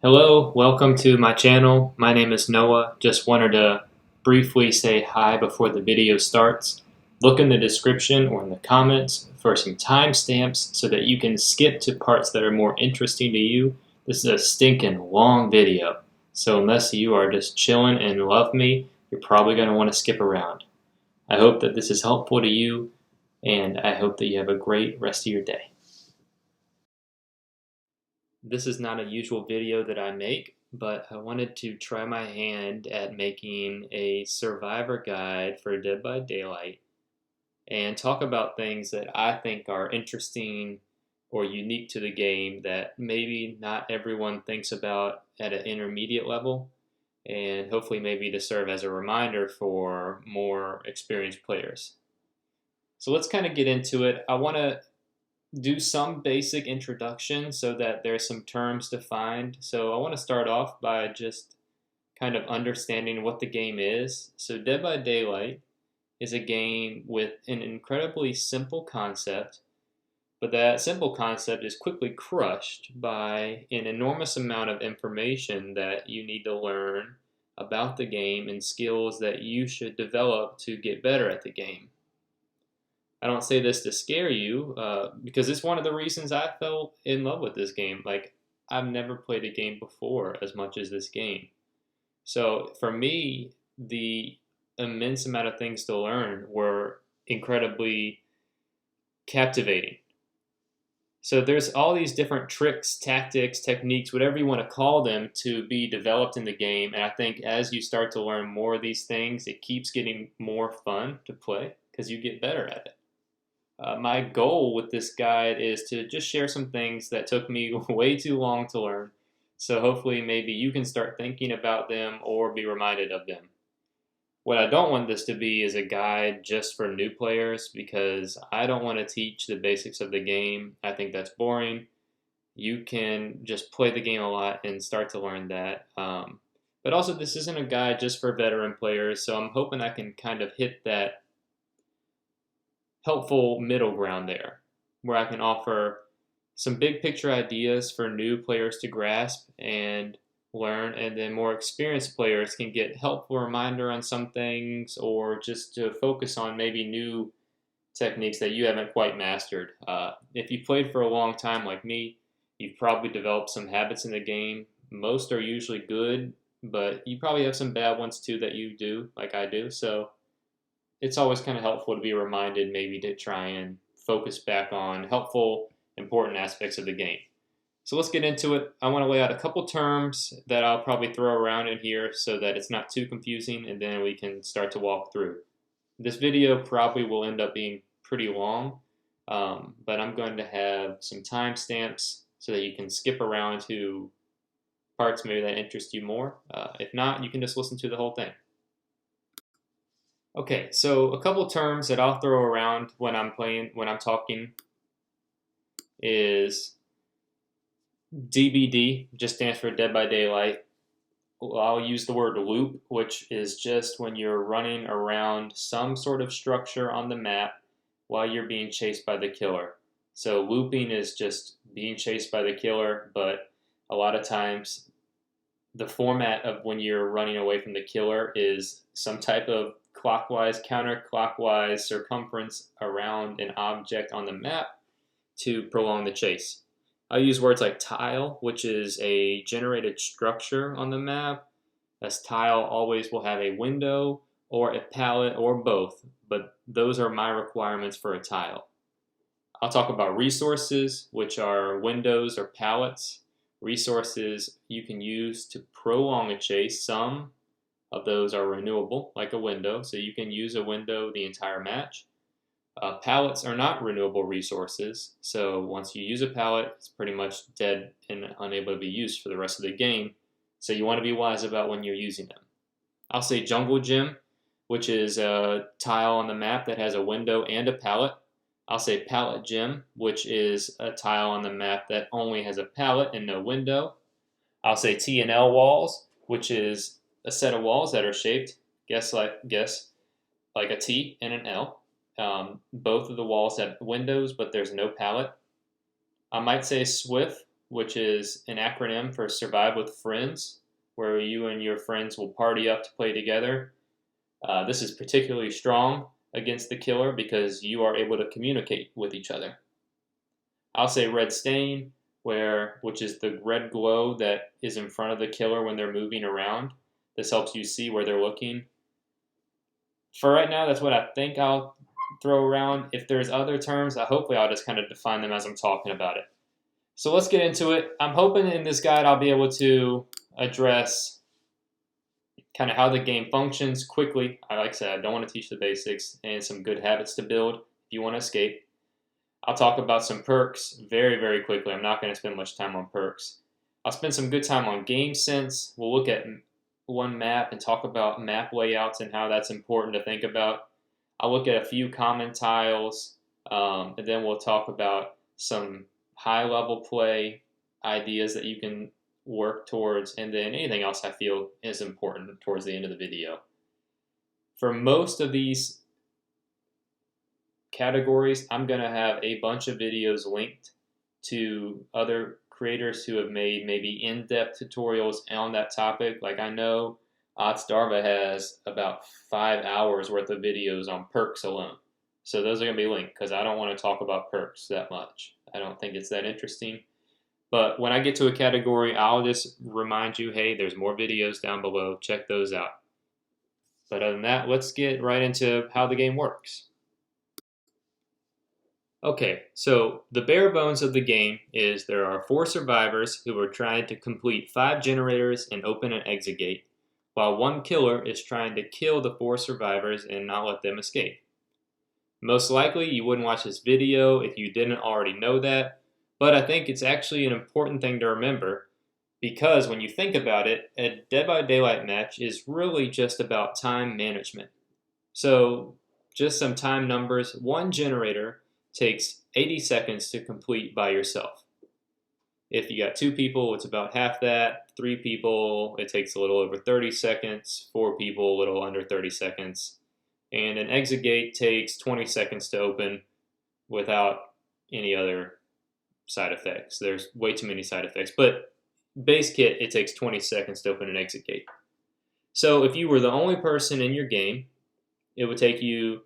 Hello, welcome to my channel. My name is Noah. Just wanted to briefly say hi before the video starts. Look in the description or in the comments for some timestamps so that you can skip to parts that are more interesting to you. This is a stinking long video, so unless you are just chilling and love me, you're probably going to want to skip around. I hope that this is helpful to you, and I hope that you have a great rest of your day. This is not a usual video that I make, but I wanted to try my hand at making a survivor guide for Dead by Daylight and talk about things that I think are interesting or unique to the game that maybe not everyone thinks about at an intermediate level, and hopefully maybe to serve as a reminder for more experienced players. So let's kind of get into it. I want to do some basic introduction so that there's some terms defined. So I want to start off by just kind of understanding what the game is. So Dead by Daylight is a game with an incredibly simple concept, but that simple concept is quickly crushed by an enormous amount of information that you need to learn about the game and skills that you should develop to get better at the game. I don't say this to scare you, because it's one of the reasons I fell in love with this game. Like, I've never played a game before as much as this game. So for me, the immense amount of things to learn were incredibly captivating. So there's all these different tricks, tactics, techniques, whatever you want to call them, to be developed in the game. And I think as you start to learn more of these things, it keeps getting more fun to play because you get better at it. My goal with this guide is to just share some things that took me way too long to learn. So hopefully maybe you can start thinking about them or be reminded of them. What I don't want this to be is a guide just for new players, because I don't want to teach the basics of the game. I think that's boring. You can just play the game a lot and start to learn that. But also, this isn't a guide just for veteran players, so I'm hoping I can kind of hit that helpful middle ground there, where I can offer some big picture ideas for new players to grasp and learn, and then more experienced players can get helpful reminder on some things, or just to focus on maybe new techniques that you haven't quite mastered. If you played for a long time like me, you've probably developed some habits in the game. Most are usually good, but you probably have some bad ones too that you do, like I do. So it's always kind of helpful to be reminded, maybe to try and focus back on helpful, important aspects of the game. So let's get into it. I want to lay out a couple terms that I'll probably throw around in here so that it's not too confusing, and then we can start to walk through. This video probably will end up being pretty long, but I'm going to have some timestamps so that you can skip around to parts maybe that interest you more. If not, you can just listen to the whole thing. Okay, so a couple terms that I'll throw around when I'm talking is DBD, just stands for Dead by Daylight. I'll use the word loop, which is just when you're running around some sort of structure on the map while you're being chased by the killer. So looping is just being chased by the killer, but a lot of times the format of when you're running away from the killer is some type of clockwise, counterclockwise circumference around an object on the map to prolong the chase. I'll use words like tile, which is a generated structure on the map. As tile always will have a window or a palette or both, but those are my requirements for a tile. I'll talk about resources, which are windows or palettes. Resources you can use to prolong a chase. Some of those are renewable, like a window, so you can use a window the entire match. Pallets are not renewable resources, so once you use a pallet, it's pretty much dead and unable to be used for the rest of the game, so you want to be wise about when you're using them. I'll say jungle gym, which is a tile on the map that has a window and a pallet. I'll say pallet gym, which is a tile on the map that only has a pallet and no window. I'll say T&L walls, which is a set of walls that are shaped, guess like a T and an L. Both of the walls have windows, but there's no pallet. I might say swift, which is an acronym for Survive with Friends, where you and your friends will party up to play together. This is particularly strong against the killer because you are able to communicate with each other. I'll say Red Stain, which is the red glow that is in front of the killer when they're moving around. This helps you see where they're looking. For right now, that's what I think I'll throw around. If there's other terms, hopefully I'll just kind of define them as I'm talking about it. So let's get into it. I'm hoping in this guide I'll be able to address kind of how the game functions quickly. Like I said, I don't want to teach the basics, and some good habits to build if you want to escape. I'll talk about some perks very, very quickly. I'm not going to spend much time on perks. I'll spend some good time on game sense. We'll look at one map and talk about map layouts and how that's important to think about. I'll look at a few common tiles, and then we'll talk about some high-level play ideas that you can work towards, and then anything else I feel is important towards the end of the video. For most of these categories, I'm going to have a bunch of videos linked to other creators who have made maybe in-depth tutorials on that topic. Like I know Darva has about 5 hours worth of videos on perks alone. So those are going to be linked because I don't want to talk about perks that much. I don't think it's that interesting. But when I get to a category, I'll just remind you, hey, there's more videos down below. Check those out. But other than that, let's get right into how the game works. Okay, so the bare bones of the game is there are 4 survivors who are trying to complete 5 generators and open an exit gate, while 1 killer is trying to kill the 4 survivors and not let them escape. Most likely you wouldn't watch this video if you didn't already know that, but I think it's actually an important thing to remember because when you think about it, a Dead by Daylight match is really just about time management. So just some time numbers, 1 generator takes 80 seconds to complete by yourself. If you got 2 people, it's about half that. 3 people, it takes a little over 30 seconds. 4 people, a little under 30 seconds. And an exit gate takes 20 seconds to open without any other side effects. There's way too many side effects. But base kit, it takes 20 seconds to open an exit gate. So if you were the only person in your game, it would take you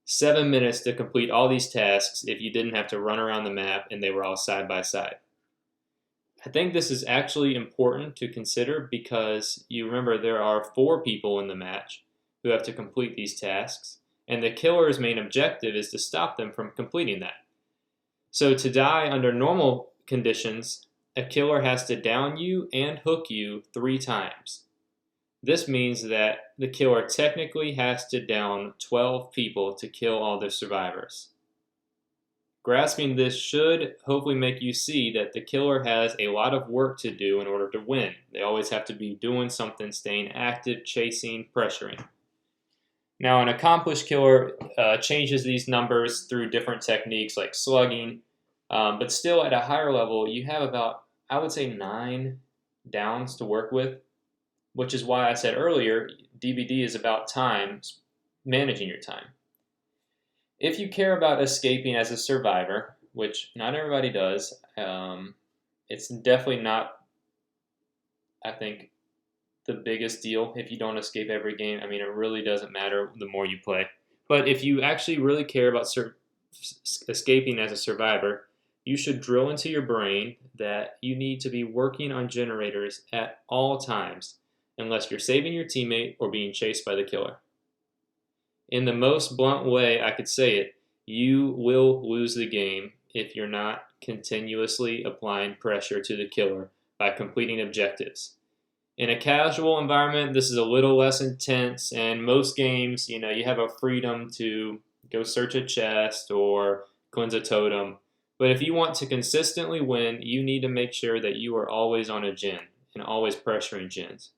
7 minutes to complete all these tasks if you didn't have to run around the map and they were all side by side. I think this is actually important to consider because you remember there are 4 people in the match who have to complete these tasks, and the killer's main objective is to stop them from completing that. So to die under normal conditions, a killer has to down you and hook you 3 times. This means that the killer technically has to down 12 people to kill all the survivors. Grasping this should hopefully make you see that the killer has a lot of work to do in order to win. They always have to be doing something, staying active, chasing, pressuring. Now, an accomplished killer changes these numbers through different techniques like slugging, but still at a higher level, you have about, I would say, 9 downs to work with, which is why I said earlier, DBD is about time, managing your time. If you care about escaping as a survivor, which not everybody does, it's definitely not, I think, the biggest deal if you don't escape every game. I mean, it really doesn't matter the more you play. But if you actually really care about escaping as a survivor, you should drill into your brain that you need to be working on generators at all times, unless you're saving your teammate or being chased by the killer. In the most blunt way I could say it, you will lose the game if you're not continuously applying pressure to the killer by completing objectives. In a casual environment, this is a little less intense, and most games, you have a freedom to go search a chest or cleanse a totem. But if you want to consistently win, you need to make sure that you are always on a gen and always pressuring gens.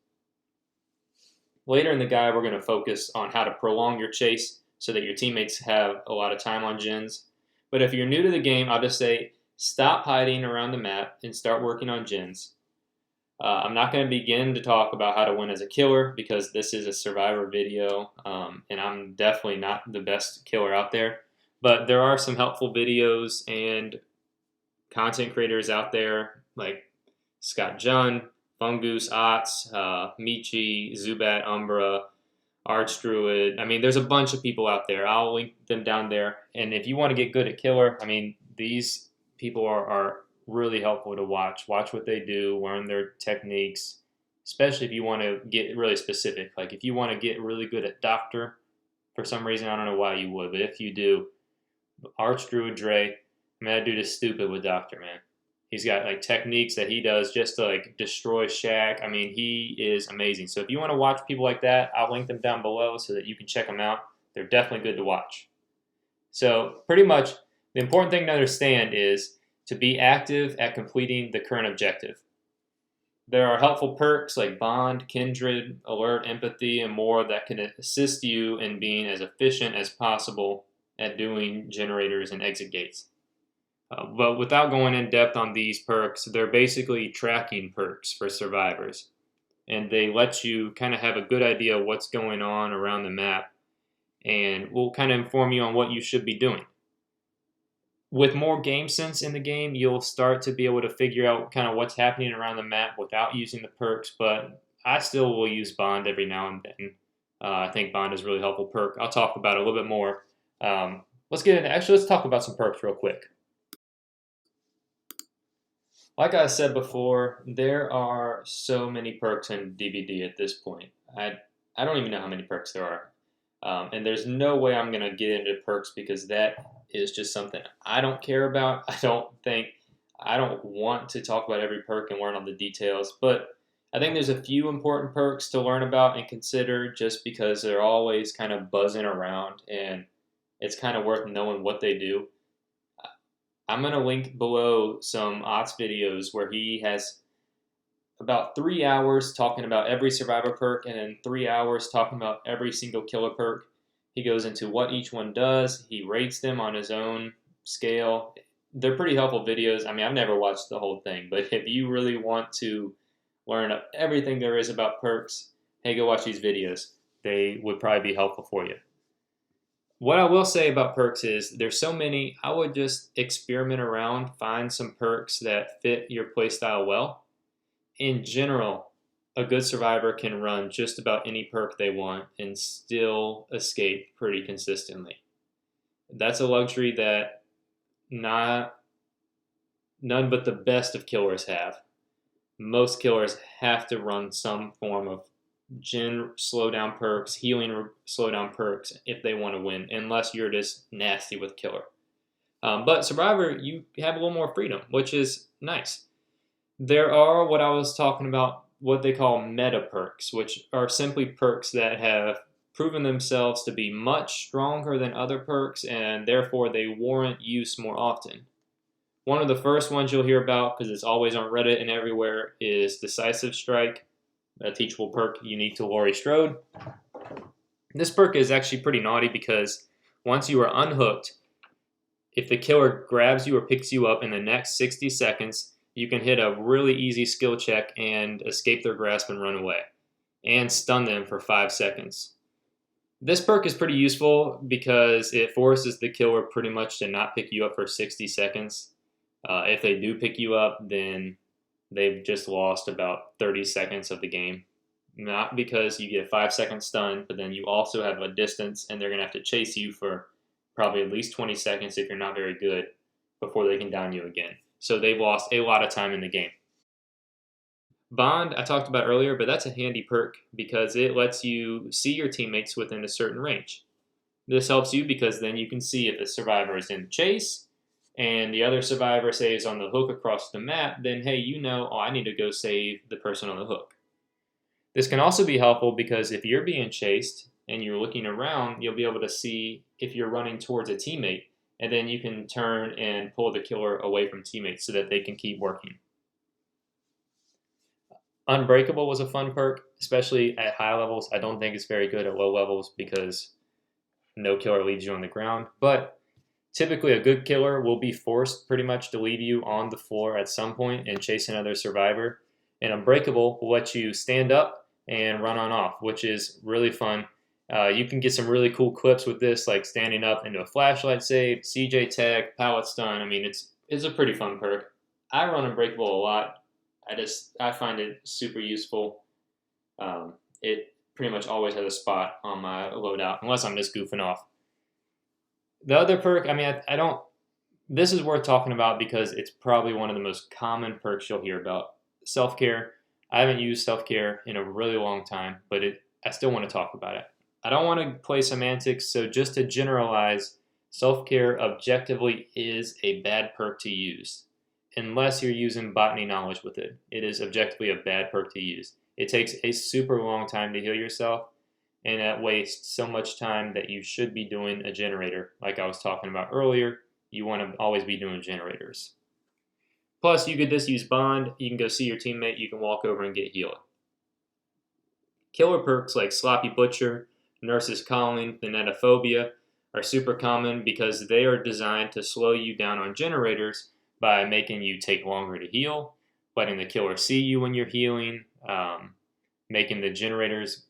Later in the guide, we're going to focus on how to prolong your chase so that your teammates have a lot of time on gens. But if you're new to the game, I'll just say stop hiding around the map and start working on gens. I'm not going to begin to talk about how to win as a killer because this is a survivor video, and I'm definitely not the best killer out there. But there are some helpful videos and content creators out there like Scott Jun, Fungoose, Otz, Michi, Zubat, Umbra, Archdruid. I mean, there's a bunch of people out there. I'll link them down there. And if you want to get good at Killer, I mean, these people are really helpful to watch. Watch what they do, learn their techniques, especially if you want to get really specific. Like if you want to get really good at Doctor, for some reason, I don't know why you would, but if you do, Archdruid Dre, I mean, that dude is stupid with Doctor, man. He's got like techniques that he does just to like destroy Shaq. I mean, he is amazing. So if you want to watch people like that, I'll link them down below so that you can check them out. They're definitely good to watch. So pretty much the important thing to understand is to be active at completing the current objective. There are helpful perks like Bond, Kindred, Alert, Empathy, and more that can assist you in being as efficient as possible at doing generators and exit gates. But without going in depth on these perks, they're basically tracking perks for survivors. And they let you kind of have a good idea of what's going on around the map and will kind of inform you on what you should be doing. With more game sense in the game, you'll start to be able to figure out kind of what's happening around the map without using the perks, but I still will use Bond every now and then. I think Bond is a really helpful perk. I'll talk about it a little bit more. Let's talk about some perks real quick. Like I said before, there are so many perks in DBD at this point. I don't even know how many perks there are. And there's no way I'm going to get into perks because that is just something I don't care about. I don't want to talk about every perk and learn all the details, but I think there's a few important perks to learn about and consider just because they're always kind of buzzing around and it's kind of worth knowing what they do. I'm going to link below some Otz videos where he has about 3 hours talking about every survivor perk and then 3 hours talking about every single killer perk. He goes into what each one does. He rates them on his own scale. They're pretty helpful videos. I mean, I've never watched the whole thing, but if you really want to learn everything there is about perks, hey, go watch these videos. They would probably be helpful for you. What I will say about perks is there's so many, I would just experiment around, find some perks that fit your playstyle well. In general, a good survivor can run just about any perk they want and still escape pretty consistently. That's a luxury that none but the best of killers have. Most killers have to run some form of gen slowdown perks, healing slowdown perks if they want to win, unless you're just nasty with killer. But survivor, you have a little more freedom, which is nice. There are what I was talking about, what they call meta perks, which are simply perks that have proven themselves to be much stronger than other perks, and therefore they warrant use more often. One of the first ones you'll hear about, because it's always on Reddit and everywhere, is Decisive Strike, a teachable perk unique to Laurie Strode. This perk is actually pretty naughty because once you are unhooked, if the killer grabs you or picks you up in the next 60 seconds, you can hit a really easy skill check and escape their grasp and run away, and stun them for 5 seconds. This perk is pretty useful because it forces the killer pretty much to not pick you up for 60 seconds. If they do pick you up, then they've just lost about 30 seconds of the game. Not because you get a 5-second stun, but then you also have a distance and they're going to have to chase you for probably at least 20 seconds if you're not very good before they can down you again. So they've lost a lot of time in the game. Bond, I talked about earlier, but that's a handy perk because it lets you see your teammates within a certain range. This helps you because then you can see if the survivor is in the chase and the other survivor, say, is on the hook across the map, then hey, you know, oh, I need to go save the person on the hook. This can also be helpful because if you're being chased and you're looking around, you'll be able to see if you're running towards a teammate, and then you can turn and pull the killer away from teammates so that they can keep working. Unbreakable was a fun perk, especially at high levels. I don't think it's very good at low levels because no killer leaves you on the ground, but typically, a good killer will be forced pretty much to leave you on the floor at some point and chase another survivor. And Unbreakable will let you stand up and run on off, which is really fun. You can get some really cool clips with this, like standing up into a flashlight save, CJ tag, pallet stun. I mean, it's a pretty fun perk. I run Unbreakable a lot. I find it super useful. It pretty much always has a spot on my loadout, unless I'm just goofing off. The other perk, I mean, I don't. This is worth talking about because it's probably one of the most common perks you'll hear about. Self care. I haven't used self care in a really long time, but I still want to talk about it. I don't want to play semantics, so just to generalize, self care objectively is a bad perk to use. Unless you're using botany knowledge with it, it is objectively a bad perk to use. It takes a super long time to heal yourself, and that wastes so much time that you should be doing a generator. Like I was talking about earlier, you want to always be doing generators. Plus, you could just use Bond. You can go see your teammate. You can walk over and get healed. Killer perks like Sloppy Butcher, Nurse's Calling, Thanatophobia are super common because they are designed to slow you down on generators by making you take longer to heal, letting the killer see you when you're healing, making the generators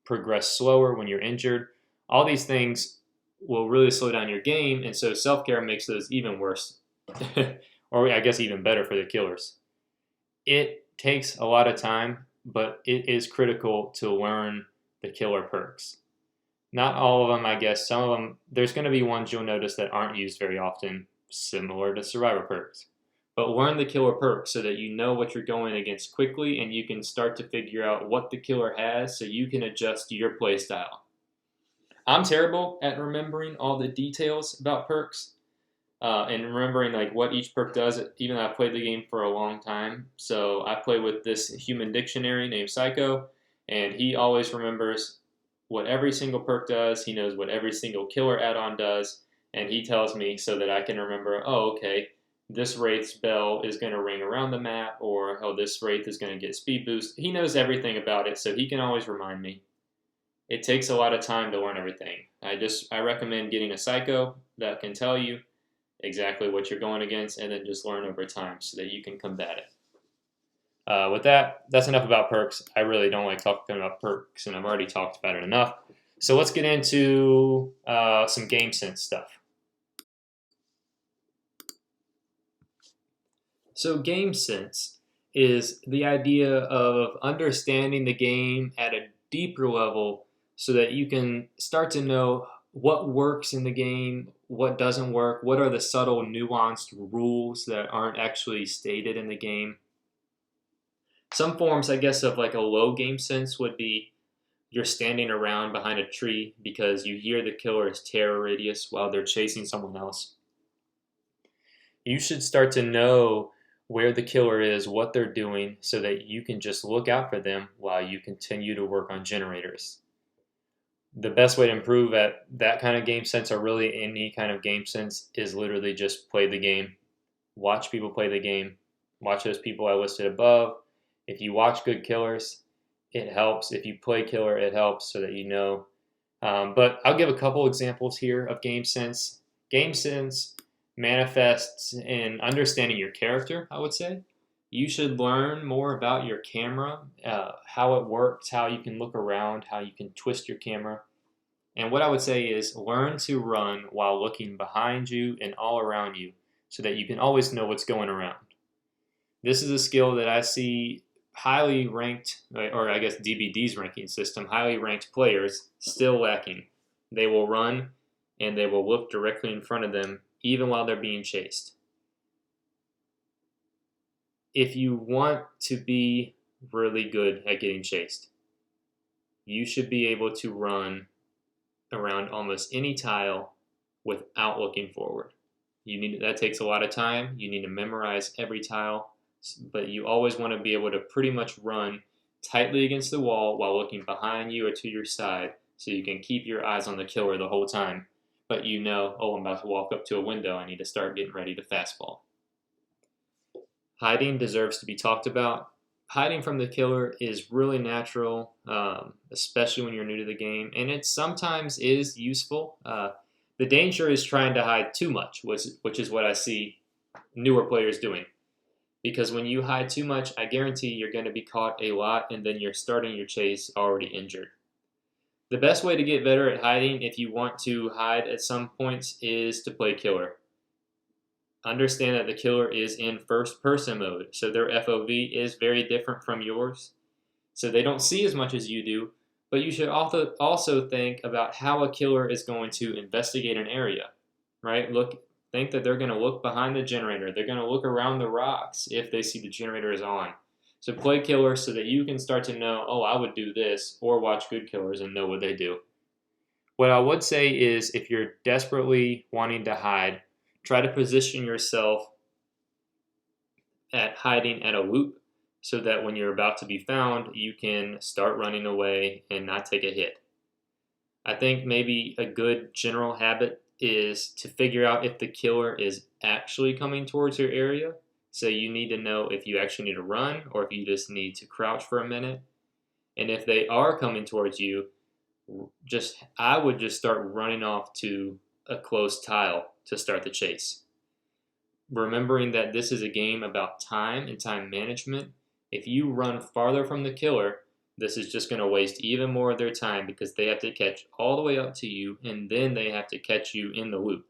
progress slower when you're injured. All these things will really slow down your game, and so self-care makes those even worse. Or I guess even better for the killers. It takes a lot of time, but it is critical to learn the killer perks. Not all of them, I guess. Some of them, there's going to be ones you'll notice that aren't used very often, similar to survivor perks. But learn the killer perks so that you know what you're going against quickly and you can start to figure out what the killer has so you can adjust your playstyle. I'm terrible at remembering all the details about perks. And remembering like what each perk does, even though I played the game for a long time. So I play with this human dictionary named Psycho, and he always remembers what every single perk does. He knows what every single killer add-on does, and he tells me so that I can remember, oh, okay, this Wraith's bell is going to ring around the map, or oh, this Wraith is going to get speed boost. He knows everything about it, so he can always remind me. It takes a lot of time to learn everything. I recommend getting a Psycho that can tell you exactly what you're going against, and then just learn over time so that you can combat it. With that, that's enough about perks. I really don't like talking about perks, and I've already talked about it enough. So let's get into some game sense stuff. So game sense is the idea of understanding the game at a deeper level so that you can start to know what works in the game, what doesn't work, what are the subtle nuanced rules that aren't actually stated in the game. Some forms, I guess, of like a low game sense would be you're standing around behind a tree because you hear the killer's terror radius while they're chasing someone else. You should start to know where the killer is, what they're doing, so that you can just look out for them while you continue to work on generators. The best way to improve at that kind of game sense, or really any kind of game sense, is literally just play the game. Watch people play the game. Watch those people I listed above. If you watch good killers, it helps. If you play killer, it helps so that you know. But I'll give a couple examples here of game sense. Game sense manifests in understanding your character, I would say. You should learn more about your camera, how it works, how you can look around, how you can twist your camera. And what I would say is learn to run while looking behind you and all around you so that you can always know what's going around. This is a skill that I see highly ranked, or I guess DBD's ranking system, highly ranked players still lacking. They will run and they will look directly in front of them even while they're being chased. If you want to be really good at getting chased, you should be able to run around almost any tile without looking forward. That takes a lot of time. You need to memorize every tile, but you always want to be able to pretty much run tightly against the wall while looking behind you or to your side so you can keep your eyes on the killer the whole time. But you know, oh, I'm about to walk up to a window. I need to start getting ready to fastball. Hiding deserves to be talked about. Hiding from the killer is really natural, especially when you're new to the game, and it sometimes is useful. The danger is trying to hide too much, which is what I see newer players doing. Because when you hide too much, I guarantee you're going to be caught a lot, and then you're starting your chase already injured. The best way to get better at hiding, if you want to hide at some points, is to play killer. Understand that the killer is in first person mode, so their FOV is very different from yours. So they don't see as much as you do, but you should also think about how a killer is going to investigate an area, right? Think that they're going to look behind the generator. They're going to look around the rocks if they see the generator is on. So play killer so that you can start to know, oh, I would do this, or watch good killers and know what they do. What I would say is if you're desperately wanting to hide, try to position yourself at hiding at a loop so that when you're about to be found, you can start running away and not take a hit. I think maybe a good general habit is to figure out if the killer is actually coming towards your area. So you need to know if you actually need to run or if you just need to crouch for a minute. And if they are coming towards you, I would just start running off to a closed tile to start the chase. Remembering that this is a game about time and time management. If you run farther from the killer, this is just going to waste even more of their time because they have to catch all the way up to you and then they have to catch you in the loop.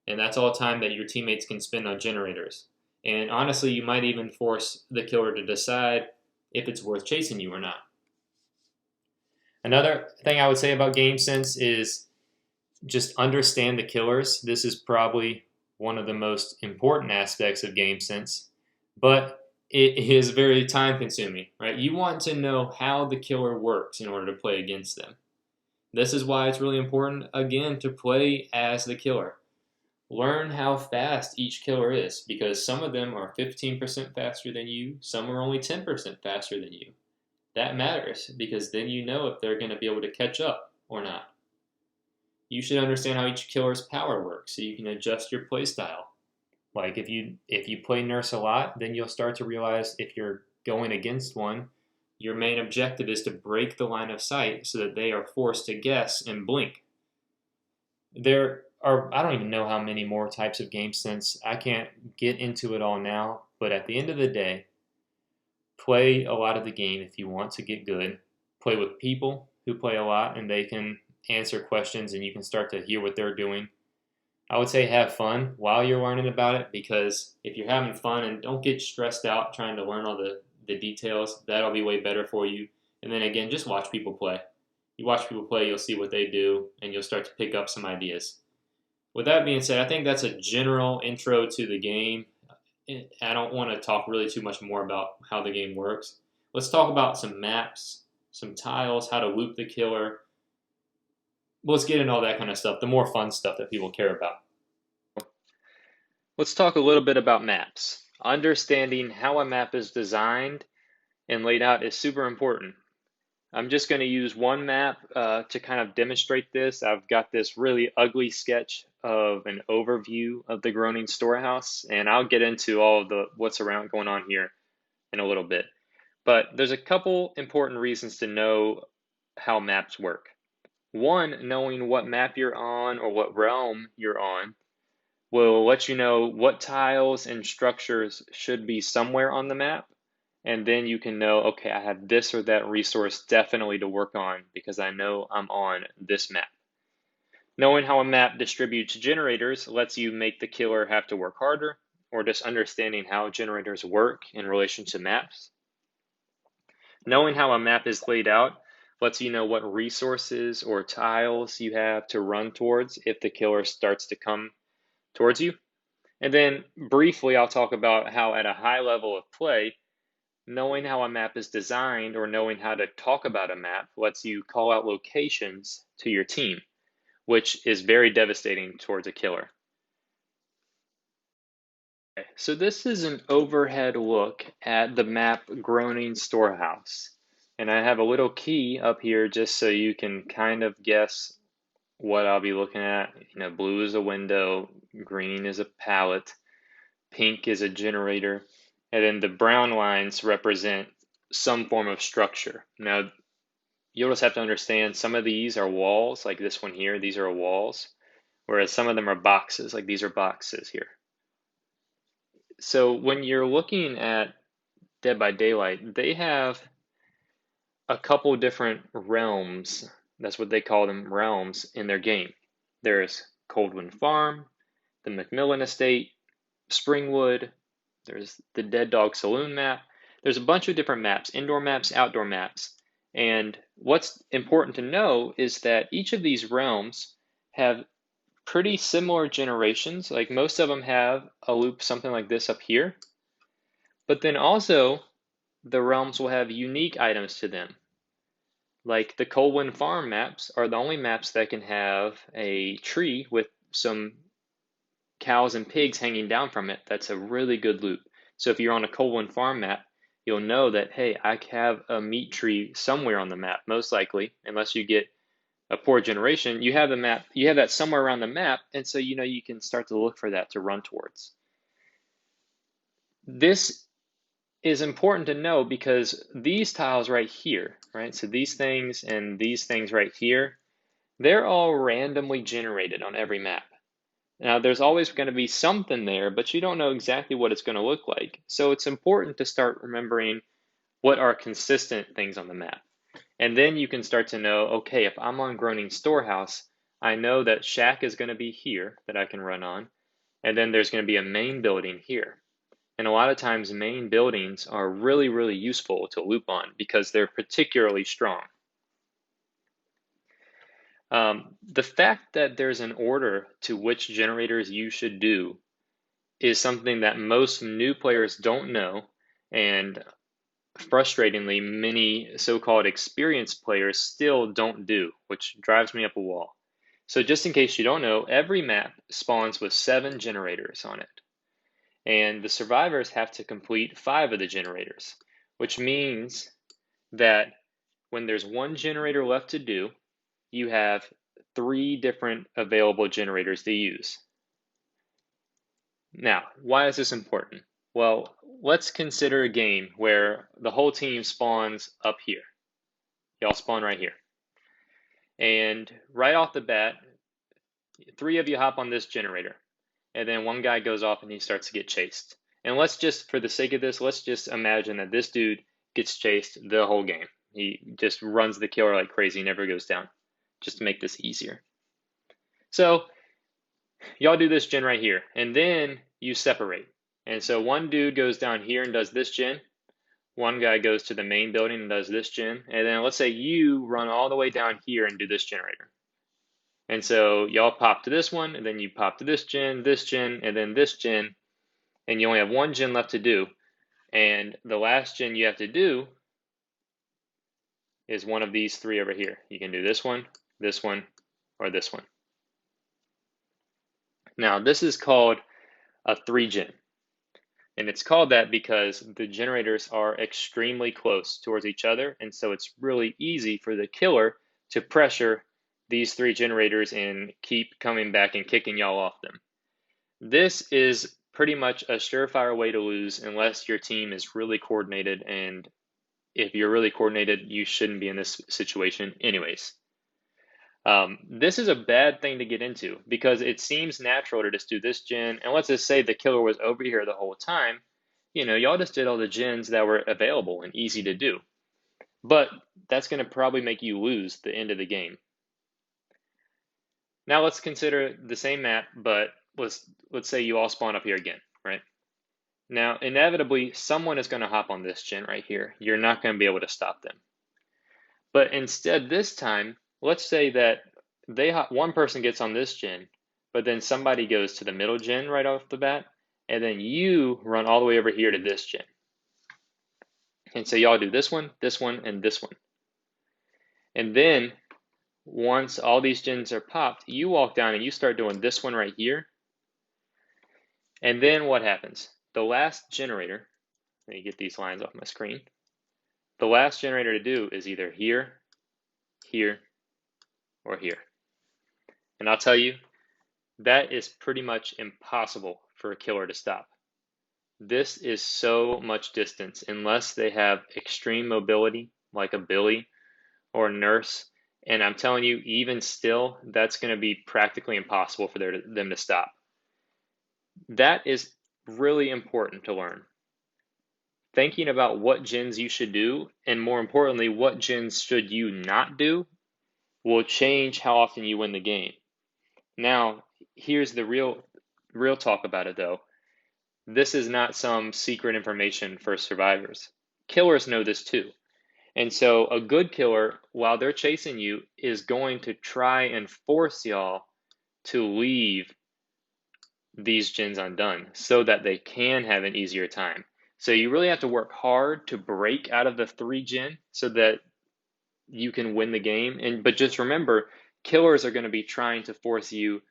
And that's all time that your teammates can spend on generators. And honestly, you might even force the killer to decide if it's worth chasing you or not. Another thing I would say about game sense is just understand the killers. This is probably one of the most important aspects of game sense, but it is very time consuming, right? You want to know how the killer works in order to play against them. This is why it's really important, again, to play as the killer. Learn how fast each killer is because some of them are 15% faster than you, some are only 10% faster than you. That matters because then you know if they're going to be able to catch up or not. You should understand how each killer's power works so you can adjust your playstyle. Like if you play nurse a lot, then you'll start to realize if you're going against one, your main objective is to break the line of sight so that they are forced to guess and blink. There are, I don't even know how many more types of game sense. I can't get into it all now, but at the end of the day, play a lot of the game if you want to get good. Play with people who play a lot and they can answer questions and you can start to hear what they're doing. I would say have fun while you're learning about it because if you're having fun and don't get stressed out trying to learn all the details, that'll be way better for you. And then again, just watch people play. You watch people play, you'll see what they do, and you'll start to pick up some ideas. With that being said, I think that's a general intro to the game. I don't want to talk really too much more about how the game works. Let's talk about some maps, some tiles, how to loop the killer. Let's get into all that kind of stuff, the more fun stuff that people care about. Let's talk a little bit about maps. Understanding how a map is designed and laid out is super important. I'm just going to use one map to kind of demonstrate this. I've got this really ugly sketch of an overview of the Groaning Storehouse, and I'll get into all of what's around going on here in a little bit. But there's a couple important reasons to know how maps work. One, knowing what map you're on or what realm you're on will let you know what tiles and structures should be somewhere on the map. And then you can know, okay, I have this or that resource definitely to work on because I know I'm on this map. Knowing how a map distributes generators lets you make the killer have to work harder, or just understanding how generators work in relation to maps. Knowing how a map is laid out lets you know what resources or tiles you have to run towards if the killer starts to come towards you. And then briefly, I'll talk about how at a high level of play, knowing how a map is designed or knowing how to talk about a map lets you call out locations to your team, which is very devastating towards a killer. Okay, so this is an overhead look at the map Groaning Storehouse. And I have a little key up here just so you can kind of guess what I'll be looking at. You know, blue is a window, green is a pallet, pink is a generator, and then the brown lines represent some form of structure. Now, you'll just have to understand some of these are walls, like this one here, these are walls, whereas some of them are boxes, like these are boxes here. So when you're looking at Dead by Daylight, they have a couple different realms. That's what they call them, realms in their game. There's Coldwind Farm, the Macmillan Estate, Springwood, there's the Dead Dog Saloon map. There's a bunch of different maps, indoor maps, outdoor maps. And what's important to know is that each of these realms have pretty similar generations. Like most of them have a loop something like this up here. But then also, the realms will have unique items to them. Like the Colwyn Farm maps are the only maps that can have a tree with some cows and pigs hanging down from it. That's a really good loop. So if you're on a Colwyn Farm map, you'll know that, hey, I have a meat tree somewhere on the map, most likely, unless you get a poor generation, you have the map, you have that somewhere around the map, and so you know you can start to look for that to run towards. This is important to know because these tiles right here, right? So these things and these things right here, they're all randomly generated on every map. Now, there's always going to be something there, but you don't know exactly what it's going to look like. So it's important to start remembering what are consistent things on the map. And then you can start to know, okay, if I'm on Groening Storehouse, I know that Shack is going to be here that I can run on, and then there's going to be a main building here. And a lot of times main buildings are really, really useful to loop on because they're particularly strong. The fact that there's an order to which generators you should do is something that most new players don't know, and frustratingly, many so-called experienced players still don't do, which drives me up a wall. So just in case you don't know, every map spawns with 7 generators on it. And the survivors have to complete 5 of the generators, which means that when there's 1 generator left to do, you have 3 different available generators to use. Now, why is this important? Well, let's consider a game where the whole team spawns up here. Y'all spawn right here. And right off the bat, 3 of you hop on this generator. And then one guy goes off and he starts to get chased. And let's just, for the sake of this, let's just imagine that this dude gets chased the whole game. He just runs the killer like crazy, never goes down, just to make this easier. So y'all do this gen right here, and then you separate. And so one dude goes down here and does this gen. One guy goes to the main building and does this gen. And then let's say you run all the way down here and do this generator. And so y'all pop to this one, and then you pop to this gen, and then this gen, and you only have 1 gen left to do. And the last gen you have to do is one of these 3 over here. You can do this one, or this one. Now, this is called a 3 gen. And it's called that because the generators are extremely close towards each other, and so it's really easy for the killer to pressure these 3 generators and keep coming back and kicking y'all off them. This is pretty much a surefire way to lose unless your team is really coordinated, and if you're really coordinated, you shouldn't be in this situation anyways. This is a bad thing to get into because it seems natural to just do this gen, and let's just say the killer was over here the whole time. You know, y'all just did all the gens that were available and easy to do. But that's going to probably make you lose the end of the game. Now let's consider the same map, but let's say you all spawn up here again, right? Now, inevitably, someone is going to hop on this gen right here. You're not going to be able to stop them. But instead, this time, let's say that one person gets on this gen, but then somebody goes to the middle gen right off the bat, and then you run all the way over here to this gen. And so y'all do this one, and this one. And then once all these gens are popped, you walk down and you start doing this one right here. And then what happens? The last generator, let me get these lines off my screen. The last generator to do is either here, here, or here. And I'll tell you, that is pretty much impossible for a killer to stop. This is so much distance unless they have extreme mobility, like a Billy or a Nurse. And I'm telling you, even still, that's going to be practically impossible for them to stop. That is really important to learn. Thinking about what gens you should do, and more importantly, what gens should you not do, will change how often you win the game. Now, here's the real talk about it though. This is not some secret information for survivors. Killers know this too. And so a good killer, while they're chasing you, is going to try and force y'all to leave these gens undone so that they can have an easier time. So you really have to work hard to break out of the 3 gen so that you can win the game. But just remember, killers are going to be trying to force you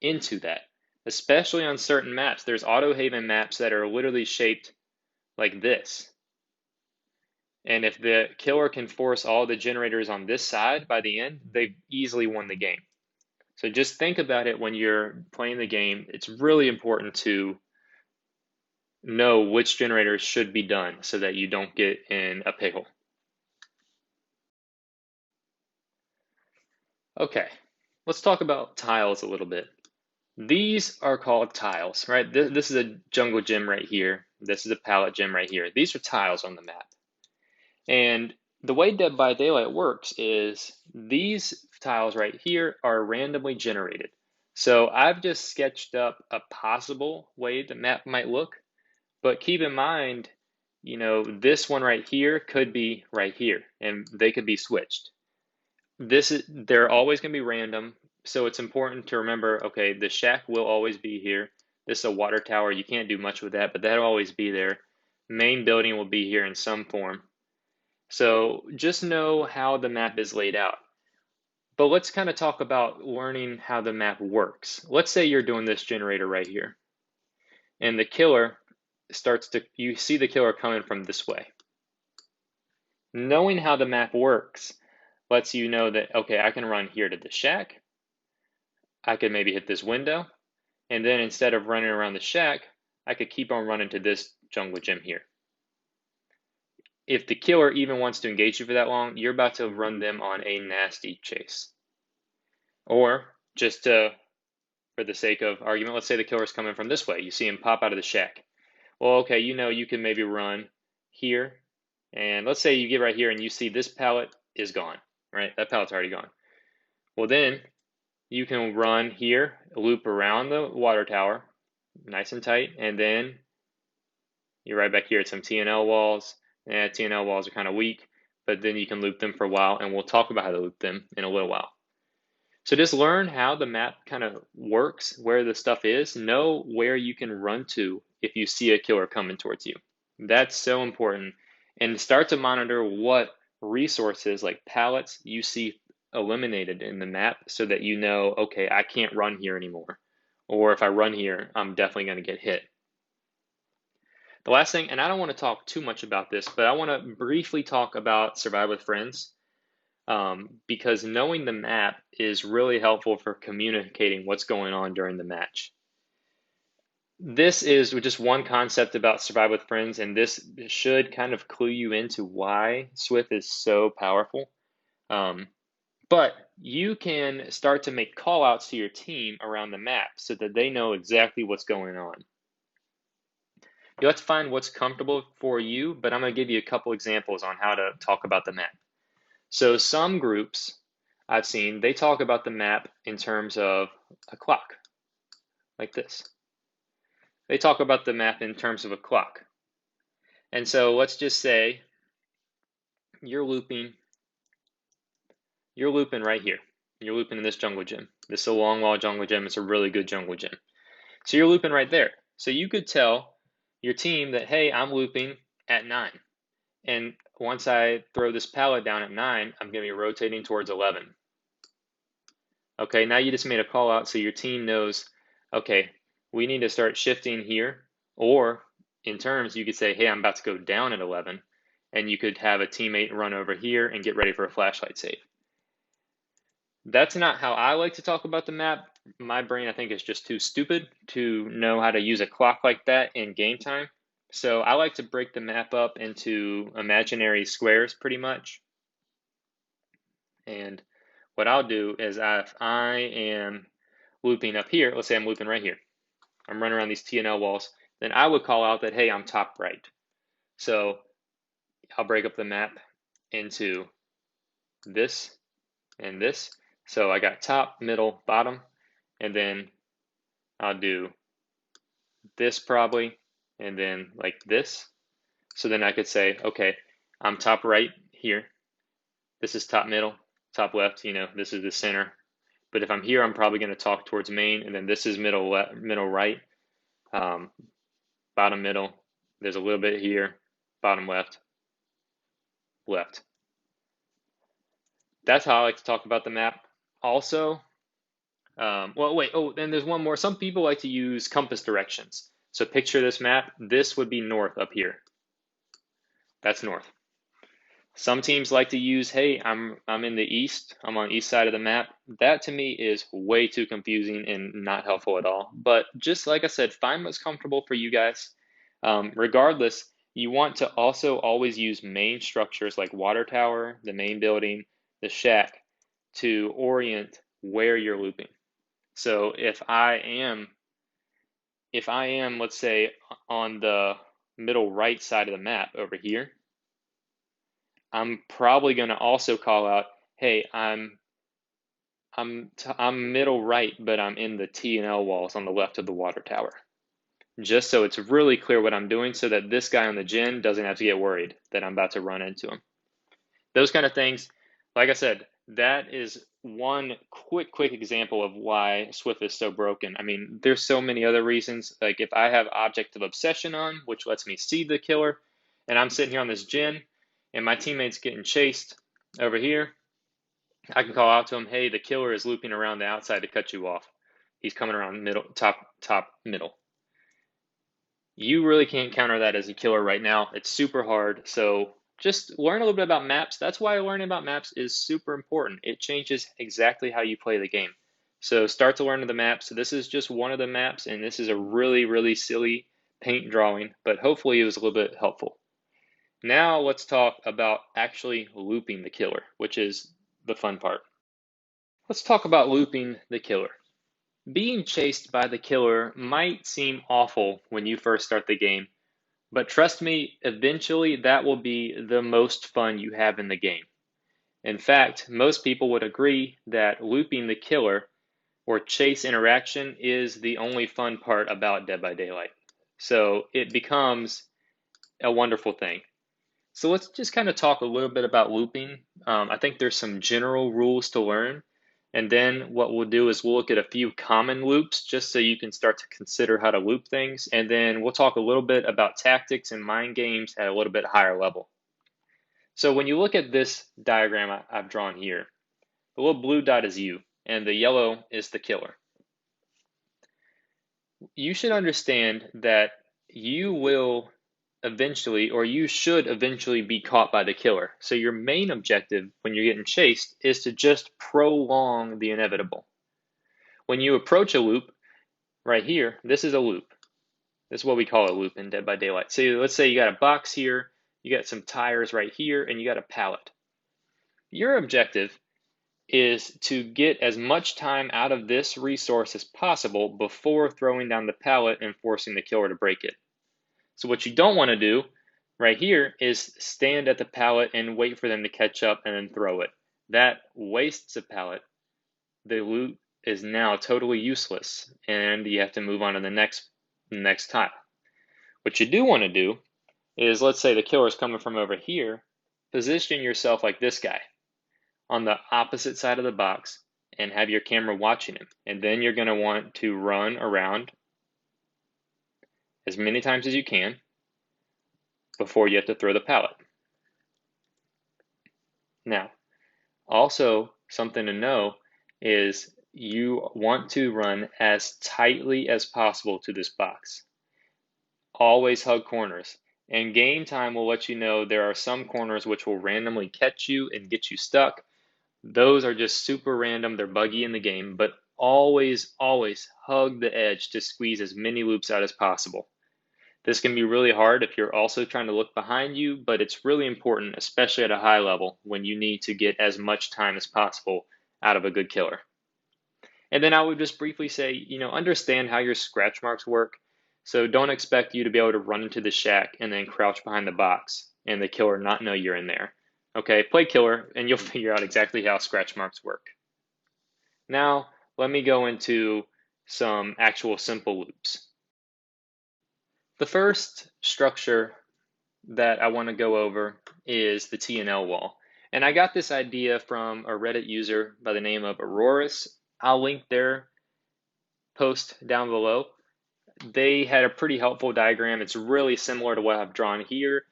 into that, especially on certain maps. There's auto haven maps that are literally shaped like this. And if the killer can force all the generators on this side by the end, they've easily won the game. So just think about it when you're playing the game. It's really important to know which generators should be done so that you don't get in a pickle. Okay, let's talk about tiles a little bit. These are called tiles, right? This is a jungle gym right here. This is a pallet gym right here. These are tiles on the map. And the way Dead by Daylight works is these tiles right here are randomly generated. So I've just sketched up a possible way the map might look, but keep in mind, this one right here could be right here, and they could be switched. They're always going to be random, so it's important to remember, okay, the shack will always be here. This is a water tower. You can't do much with that, but that'll always be there. Main building will be here in some form. So just know how the map is laid out. But let's kind of talk about learning how the map works. Let's say you're doing this generator right here, and the killer you see the killer coming from this way. Knowing how the map works lets you know that, okay, I can run here to the shack. I could maybe hit this window, and then instead of running around the shack, I could keep on running to this jungle gym here. If the killer even wants to engage you for that long, you're about to run them on a nasty chase. Or just for the sake of argument, let's say the killer's coming from this way. You see him pop out of the shack. Well, okay, you can maybe run here, and let's say you get right here and you see this pallet is gone, right? That pallet's already gone. Well, then you can run here, loop around the water tower, nice and tight, and then you're right back here at some T&L walls. T&L walls are kind of weak, but then you can loop them for a while, and we'll talk about how to loop them in a little while. So just learn how the map kind of works, where the stuff is, know where you can run to if you see a killer coming towards you. That's so important. And start to monitor what resources like pallets you see eliminated in the map so that you know, okay, I can't run here anymore. Or if I run here, I'm definitely going to get hit. The last thing, and I don't want to talk too much about this, but I want to briefly talk about Survive with Friends. Because knowing the map is really helpful for communicating what's going on during the match. This is just one concept about Survive with Friends, and this should kind of clue you into why Swift is so powerful. But you can start to make call outs to your team around the map so that they know exactly what's going on. You have to find what's comfortable for you, but I'm going to give you a couple examples on how to talk about the map. So some groups I've seen, they talk about the map in terms of a clock, like this. They talk about the map in terms of a clock. And so let's just say you're looping right here. You're looping in this jungle gym. This is a long wall jungle gym. It's a really good jungle gym. So you're looping right there. So you could tell your team that, hey, I'm looping at 9. And once I throw this pallet down at 9, I'm going to be rotating towards 11. Okay, now you just made a call out so your team knows, okay, we need to start shifting here. Or in terms, you could say, hey, I'm about to go down at 11. And you could have a teammate run over here and get ready for a flashlight save. That's not how I like to talk about the map. My brain, I think, is just too stupid to know how to use a clock like that in game time. So I like to break the map up into imaginary squares pretty much. And what I'll do is if I am looping up here, let's say I'm looping right here. I'm running around these T&L walls. Then I would call out that, hey, I'm top right. So I'll break up the map into this and this. So I got top, middle, bottom, and then I'll do this probably, and then like this. So then I could say, okay, I'm top right here. This is top middle, top left, this is the center. But if I'm here, I'm probably going to talk towards main, and then this is middle left, middle right, um, bottom middle. There's a little bit here, bottom left, left. That's how I like to talk about the map. Also, well, wait, oh, then there's one more. Some people like to use compass directions. So picture this map. This would be north up here. That's north. Some teams like to use, hey, I'm in the east. I'm on the east side of the map. That to me is way too confusing and not helpful at all. But just like I said, find what's comfortable for you guys. Regardless, you want to also always use main structures like water tower, the main building, the shack to orient where you're looping. So if I am, let's say, on the middle right side of the map over here, I'm probably going to also call out, hey, I'm middle right, but I'm in the T&L walls on the left of the water tower. Just so it's really clear what I'm doing so that this guy on the gen doesn't have to get worried that I'm about to run into him. Those kind of things, like I said, that is one quick example of why Swift is so broken. I mean, there's so many other reasons. Like if I have Object of Obsession on, which lets me see the killer, and I'm sitting here on this gen, and my teammate's getting chased over here, I can call out to him, hey, the killer is looping around the outside to cut you off. He's coming around middle, top, middle. You really can't counter that as a killer right now. It's super hard. So just learn a little bit about maps. That's why learning about maps is super important. It changes exactly how you play the game. So start to learn the maps. So this is just one of the maps, and this is a really silly paint drawing, but hopefully it was a little bit helpful. Now let's talk about actually looping the killer, which is the fun part. Let's talk about looping the killer. Being chased by the killer might seem awful when you first start the game, but trust me, eventually that will be the most fun you have in the game. In fact, most people would agree that looping the killer or chase interaction is the only fun part about Dead by Daylight. So it becomes a wonderful thing. So let's just kind of talk a little bit about looping. I think there's some general rules to learn. And then what we'll do is we'll look at a few common loops just so you can start to consider how to loop things. And then we'll talk a little bit about tactics and mind games at a little bit higher level. So when you look at this diagram I've drawn here, the little blue dot is you, and the yellow is the killer. You should understand that you will eventually, or you should eventually be caught by the killer. So your main objective when you're getting chased is to just prolong the inevitable. When you approach a loop, right here, this is a loop. This is what we call a loop in Dead by Daylight. So let's say you got a box here, you got some tires right here, and you got a pallet. Your objective is to get as much time out of this resource as possible before throwing down the pallet and forcing the killer to break it. So what you don't want to do right here is stand at the pallet and wait for them to catch up and then throw it. That wastes a pallet. The loot is now totally useless and you have to move on to the next tile. What you do want to do is, let's say the killer is coming from over here, position yourself like this guy on the opposite side of the box and have your camera watching him. And then you're going to want to run around as many times as you can before you have to throw the pallet. Now, also something to know is you want to run as tightly as possible to this box. Always hug corners. And game time will let you know there are some corners which will randomly catch you and get you stuck. Those are just super random. They're buggy in the game, but always hug the edge to squeeze as many loops out as possible. This can be really hard if you're also trying to look behind you, but it's really important, especially at a high level, when you need to get as much time as possible out of a good killer. And then I would just briefly say, understand how your scratch marks work. So don't expect you to be able to run into the shack and then crouch behind the box and the killer not know you're in there. Okay, play killer and you'll figure out exactly how scratch marks work. Now, let me go into some actual simple loops. The first structure that I want to go over is the T&L wall. And I got this idea from a Reddit user by the name of Auroras. I'll link their post down below. They had a pretty helpful diagram. It's really similar to what I've drawn here.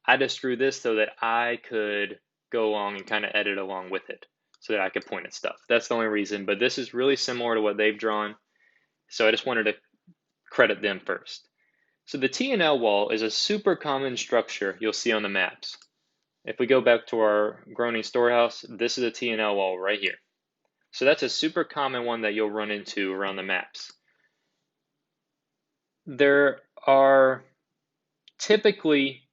I just drew this so that I could go along and kind of edit along with it so that I could point at stuff. That's the only reason, but this is really similar to what they've drawn. So I just wanted to credit them first. So the T&L wall is a super common structure you'll see on the maps. If we go back to our Groening storehouse, this is a T&L wall right here. So that's a super common one that you'll run into around the maps. There are typically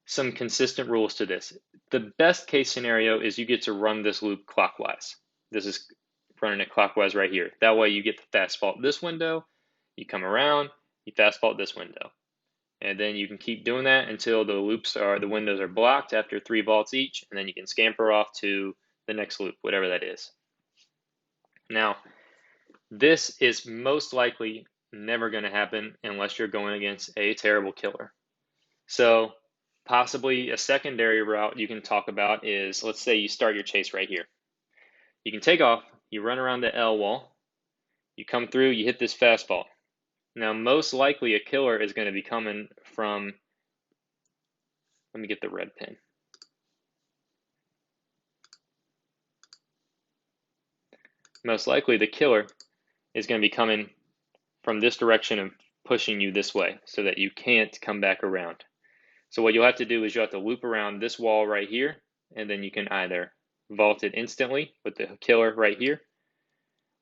some consistent rules to this. The best case scenario is you get to run this loop clockwise. This is running it clockwise right here. That way you get to fast fault this window, you come around, you fast fault this window. And then you can keep doing that until the windows are blocked after 3 vaults each, and then you can scamper off to the next loop, whatever that is. Now, this is most likely never going to happen unless you're going against a terrible killer. So possibly a secondary route you can talk about is, let's say you start your chase right here. You can take off, you run around the L wall, you come through, you hit this fast vault. Now, most likely a killer is going to be coming from, let me get the red pen. Most likely the killer is going to be coming from this direction and pushing you this way so that you can't come back around. So what you'll have to do is you'll have to loop around this wall right here, and then you can either vault it instantly with the killer right here,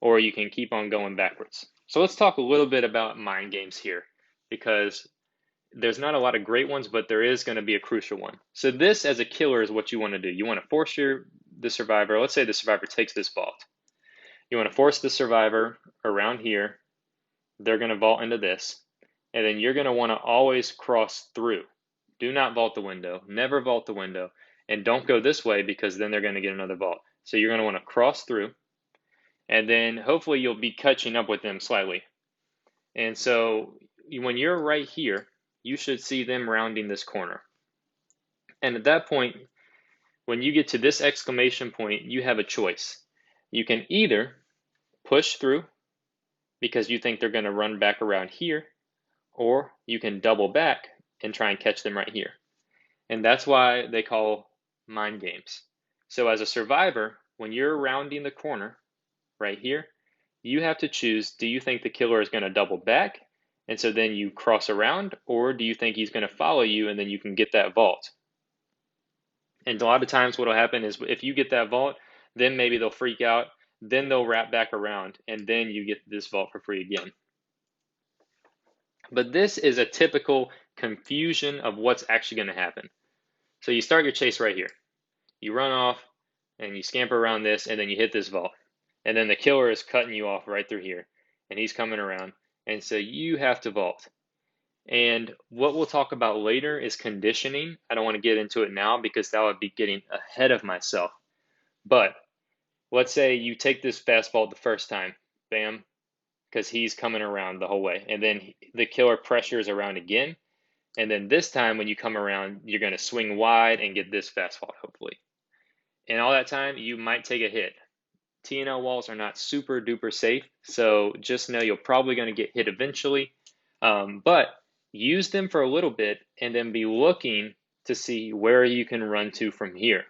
or you can keep on going backwards. So let's talk a little bit about mind games here, because there's not a lot of great ones, but there is going to be a crucial one. So this as a killer is what you want to do. You want to force the survivor, let's say the survivor takes this vault. You want to force the survivor around here. They're going to vault into this, and then you're going to want to always cross through. Do not vault the window, never vault the window, and don't go this way because then they're going to get another vault. So you're going to want to cross through, and then hopefully you'll be catching up with them slightly. And so when you're right here, you should see them rounding this corner. And at that point, when you get to this exclamation point, you have a choice. You can either push through because you think they're going to run back around here, or you can double back and try and catch them right here. And that's why they call mind games. So as a survivor, when you're rounding the corner right here, you have to choose, do you think the killer is going to double back and so then you cross around, or do you think he's going to follow you and then you can get that vault? And a lot of times what will happen is if you get that vault, then maybe they'll freak out, then they'll wrap back around, and then you get this vault for free again. But this is a typical confusion of what's actually going to happen. So you start your chase right here. You run off and you scamper around this, and then you hit this vault. And then the killer is cutting you off right through here, and he's coming around. And so you have to vault. And what we'll talk about later is conditioning. I don't want to get into it now because that would be getting ahead of myself. But let's say you take this fast vault the first time, bam, because he's coming around the whole way. And then the killer pressures around again. And then this time when you come around, you're going to swing wide and get this fast vault, hopefully. And all that time, you might take a hit. T&L walls are not super duper safe, so just know you're probably going to get hit eventually. But use them for a little bit and then be looking to see where you can run to from here,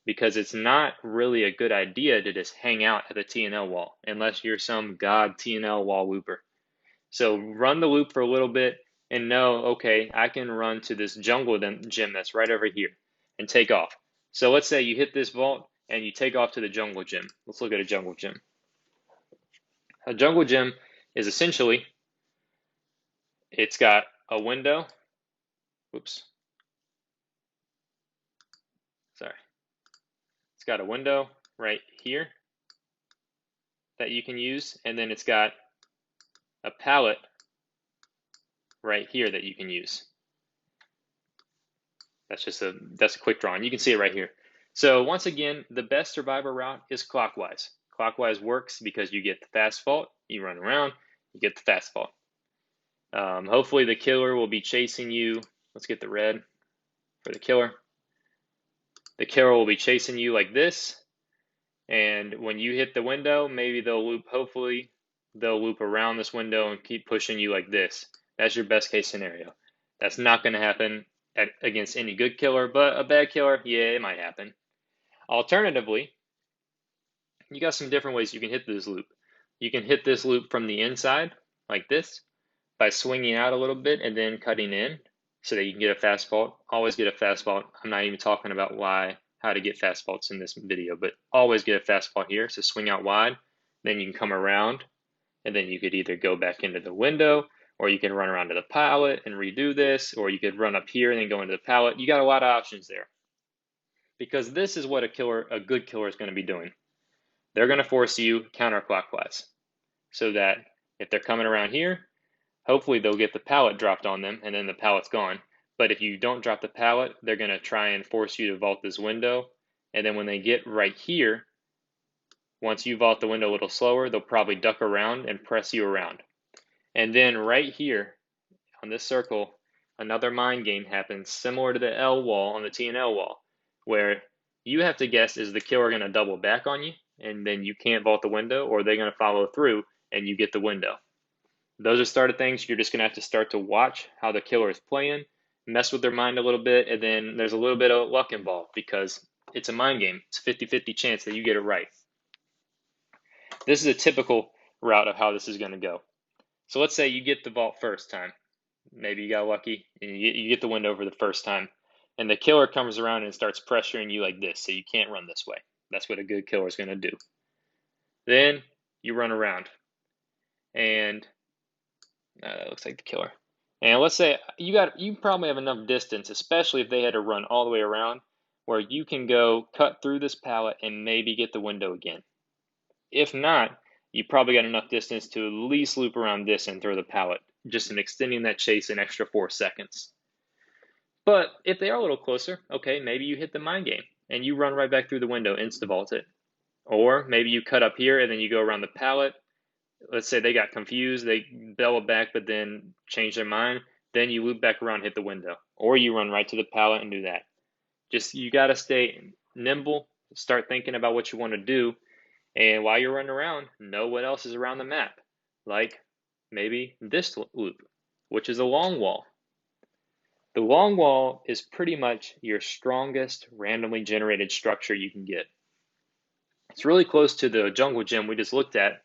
because it's not really a good idea to just hang out at the T&L wall unless you're some god T&L wall looper. So run the loop for a little bit and know, okay, I can run to this jungle gym that's right over here and take off. So let's say you hit this vault and you take off to the jungle gym. Let's look at a jungle gym. A jungle gym is essentially, it's got a window. Oops. Sorry. It's got a window right here that you can use, and then it's got a pallet right here that you can use. That's a quick drawing. You can see it right here. So once again, the best survivor route is clockwise. Clockwise works because you get the fast vault, you run around, you get the fast vault. Hopefully the killer will be chasing you. Let's get the red for the killer. The killer will be chasing you like this, and when you hit the window, maybe they'll loop, hopefully they'll loop around this window and keep pushing you like this. That's your best case scenario. That's not going to happen against any good killer, but a bad killer, yeah, it might happen. Alternatively, you got some different ways you can hit this loop. You can hit this loop from the inside, like this, by swinging out a little bit and then cutting in so that you can get a fast fault. Always get a fast fault. I'm not even talking about how to get fast faults in this video, but always get a fast fault here. So swing out wide, then you can come around, and then you could either go back into the window, or you can run around to the pallet and redo this, or you could run up here and then go into the pallet. You got a lot of options there, because this is what a good killer is going to be doing. They're going to force you counterclockwise, so that if they're coming around here, hopefully they'll get the pallet dropped on them and then the pallet's gone. But if you don't drop the pallet, they're going to try and force you to vault this window. And then when they get right here, once you vault the window a little slower, they'll probably duck around and press you around. And then right here on this circle, another mind game happens similar to the L wall on the T&L wall, where you have to guess, is the killer going to double back on you and then you can't vault the window, or are they going to follow through and you get the window? Those are started things. You're just going to have to start to watch how the killer is playing, mess with their mind a little bit, and then there's a little bit of luck involved because it's a mind game. It's a 50-50 chance that you get it right. This is a typical route of how this is going to go. So let's say you get the vault first time. Maybe you got lucky and you get the window for the first time, and the killer comes around and starts pressuring you like this, so you can't run this way. That's what a good killer is going to do. Then you run around, and that looks like the killer. And let's say you probably have enough distance, especially if they had to run all the way around, where you can go cut through this pallet and maybe get the window again. If not, you probably got enough distance to at least loop around this and throw the pallet, just in extending that chase an extra 4 seconds. But if they are a little closer, okay, maybe you hit the mind game and you run right back through the window, insta-vault it. Or maybe you cut up here and then you go around the pallet. Let's say they got confused, they double back, but then change their mind. Then you loop back around, hit the window, or you run right to the pallet and do that. Just, you got to stay nimble, start thinking about what you want to do, and while you're running around, know what else is around the map, like maybe this loop, which is a long wall. The long wall is pretty much your strongest randomly generated structure you can get. It's really close to the jungle gym we just looked at,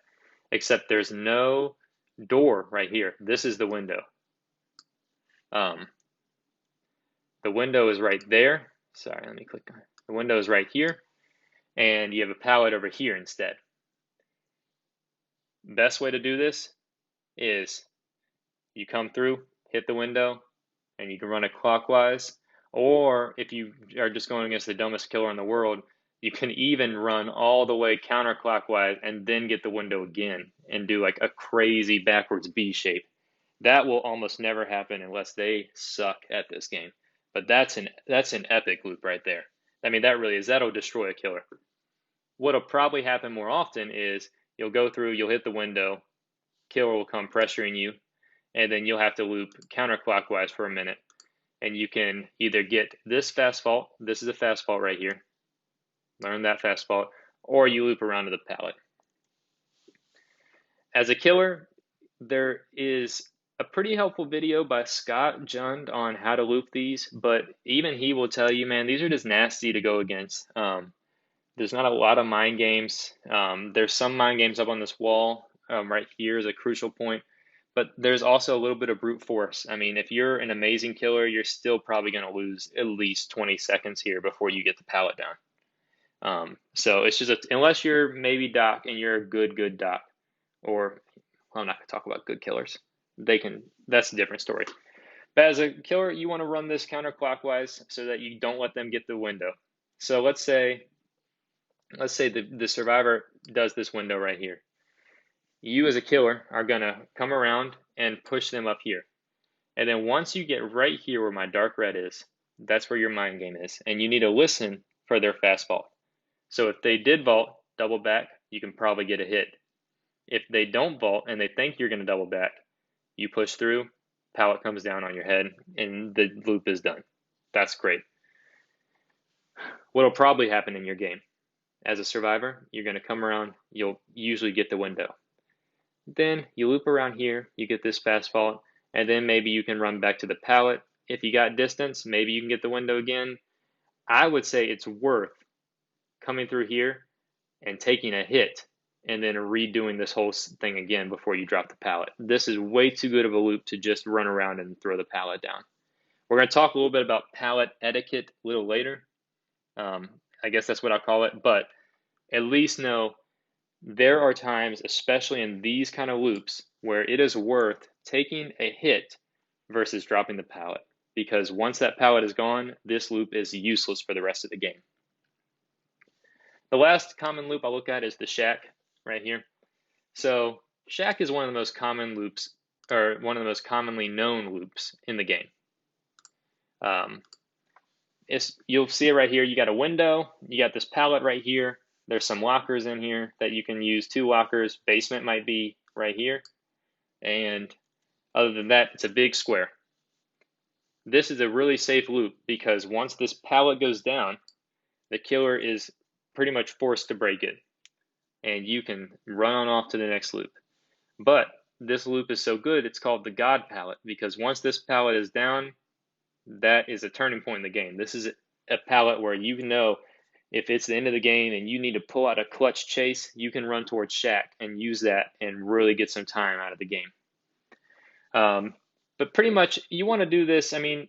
except there's no door right here. This is the window. The window is right there. Sorry, let me click on it. The window is right here, and you have a pallet over here instead. Best way to do this is you come through, hit the window, and you can run it clockwise. Or if you are just going against the dumbest killer in the world, you can even run all the way counterclockwise and then get the window again and do like a crazy backwards B shape. That will almost never happen unless they suck at this game. But that's an epic loop right there. I mean, that'll destroy a killer. What'll probably happen more often is you'll go through, you'll hit the window, killer will come pressuring you, and then you'll have to loop counterclockwise for a minute. And you can either get this fast fault, this is a fast fault right here, learn that fast fault, or you loop around to the pallet. As a killer, there is a pretty helpful video by Scott Jund on how to loop these, but even he will tell you, man, these are just nasty to go against. There's not a lot of mind games. There's some mind games up on this wall. Right here is a crucial point, but there's also a little bit of brute force. I mean, if you're an amazing killer, you're still probably going to lose at least 20 seconds here before you get the pallet down. So it's just, unless you're maybe Doc and you're a good Doc, or I'm not going to talk about good killers. That's a different story. But as a killer, you want to run this counterclockwise so that you don't let them get the window. So let's say the survivor does this window right here. You as a killer are going to come around and push them up here. And then once you get right here where my dark red is, that's where your mind game is. And you need to listen for their fast vault. So if they did vault, double back, you can probably get a hit. If they don't vault and they think you're going to double back, you push through, pallet comes down on your head, and the loop is done. That's great. What'll probably happen in your game, as a survivor, you're going to come around, you'll usually get the window. Then you loop around here, you get this fast vault, and then maybe you can run back to the pallet. If you got distance, maybe you can get the window again. I would say it's worth coming through here and taking a hit and then redoing this whole thing again before you drop the pallet. This is way too good of a loop to just run around and throw the pallet down. We're going to talk a little bit about pallet etiquette a little later. I guess that's what I'll call it, but at least know there are times, especially in these kind of loops, where it is worth taking a hit versus dropping the pallet, because once that pallet is gone, this loop is useless for the rest of the game. The last common loop I'll look at is the shack right here. So shack is one of the most common loops, or one of the most commonly known loops in the game. You'll see it right here. You got a window, you got this pallet right here. There's some lockers in here that you can use, 2 lockers. Basement might be right here. And other than that, it's a big square. This is a really safe loop because once this pallet goes down, the killer is pretty much forced to break it. And you can run on off to the next loop. But this loop is so good, it's called the God pallet, because once this pallet is down, that is a turning point in the game. This is a pallet where you know if it's the end of the game and you need to pull out a clutch chase, you can run towards shack and use that and really get some time out of the game. But pretty much you want to do this. I mean,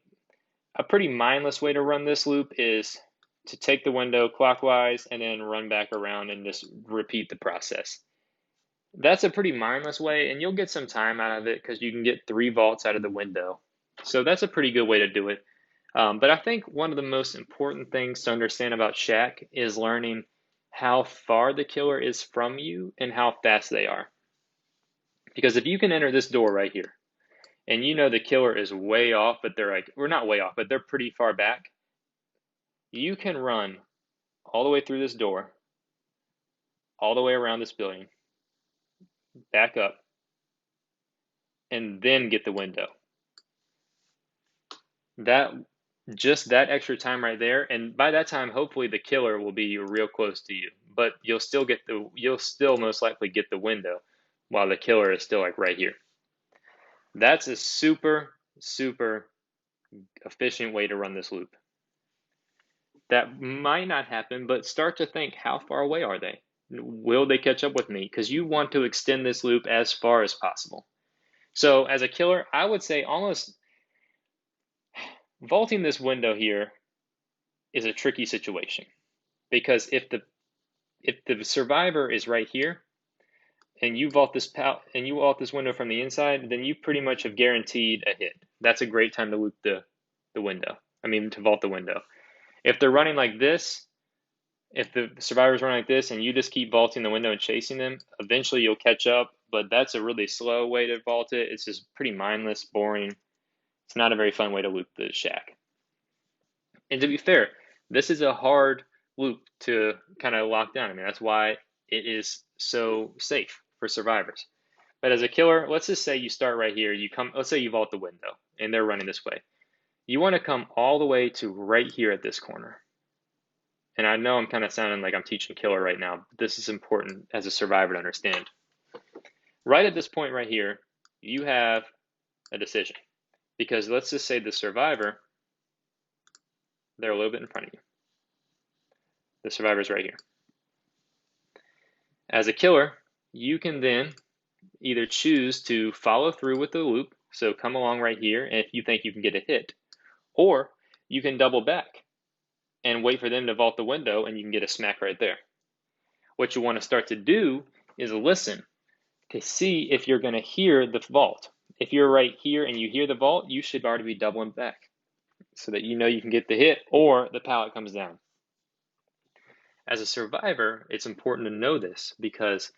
a pretty mindless way to run this loop is to take the window clockwise and then run back around and just repeat the process. That's a pretty mindless way, and you'll get some time out of it because you can get 3 vaults out of the window. So that's a pretty good way to do it. But I think one of the most important things to understand about shack is learning how far the killer is from you and how fast they are. Because if you can enter this door right here, and you know the killer is way off, but they're like, we're not way off, but they're pretty far back, you can run all the way through this door, all the way around this building, back up, and then get the window. Just that extra time right there, and by that time, hopefully the killer will be real close to you. But you'll still most likely get the window, while the killer is still like right here. That's a super, super efficient way to run this loop. That might not happen, but start to think, how far away are they? Will they catch up with me? Because you want to extend this loop as far as possible. So as a killer, I would say almost vaulting this window here is a tricky situation, because if the survivor is right here and you vault this window from the inside, then you pretty much have guaranteed a hit. That's a great time to loop the window. To vault the window. If they're running like this, if the survivor's running like this and you just keep vaulting the window and chasing them, eventually you'll catch up, but that's a really slow way to vault it. It's just pretty mindless, boring. It's not a very fun way to loop the shack. And to be fair, this is a hard loop to kind of lock down. That's why it is so safe for survivors. But as a killer, let's just say you start right here. Let's say you vault the window and they're running this way. You want to come all the way to right here at this corner. And I know I'm kind of sounding like I'm teaching killer right now, but this is important as a survivor to understand. Right at this point right here, you have a decision. Because let's just say the survivor, they're a little bit in front of you. The survivor's right here. As a killer, you can then either choose to follow through with the loop, so come along right here, and if you think you can get a hit, or you can double back and wait for them to vault the window and you can get a smack right there. What you want to start to do is listen to see if you're going to hear the vault. If you're right here and you hear the vault, you should already be doubling back so that you know you can get the hit or the pallet comes down. As a survivor, it's important to know this because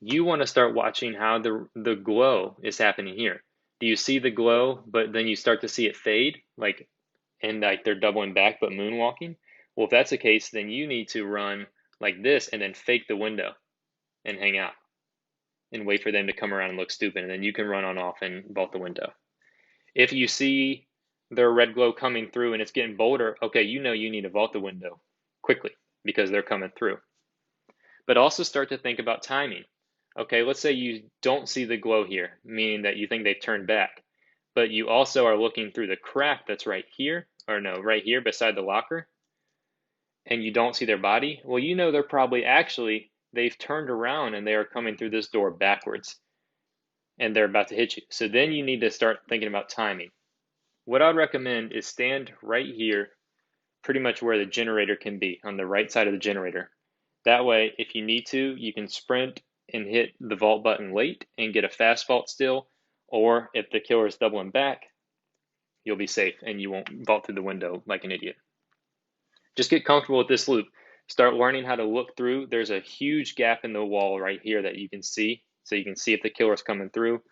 you want to start watching how the glow is happening here. Do you see the glow, but then you start to see it fade, and they're doubling back but moonwalking? Well, if that's the case, then you need to run like this and then fake the window and hang out and wait for them to come around and look stupid, and then you can run on off and vault the window. If you see their red glow coming through and it's getting bolder, okay, you know you need to vault the window quickly because they're coming through. But also start to think about timing. Okay, let's say you don't see the glow here, meaning that you think they've turned back, but you also are looking through the crack that's right here, or no, right here beside the locker, and you don't see their body. Well, you know they're probably they've turned around and they are coming through this door backwards and they're about to hit you. So then you need to start thinking about timing. What I'd recommend is stand right here, pretty much where the generator can be, on the right side of the generator. That way, if you need to, you can sprint and hit the vault button late and get a fast vault still, or if the killer is doubling back, you'll be safe and you won't vault through the window like an idiot. Just get comfortable with this loop. Start learning how to look through. There's a huge gap in the wall right here that you can see, so you can see if the killer's coming through.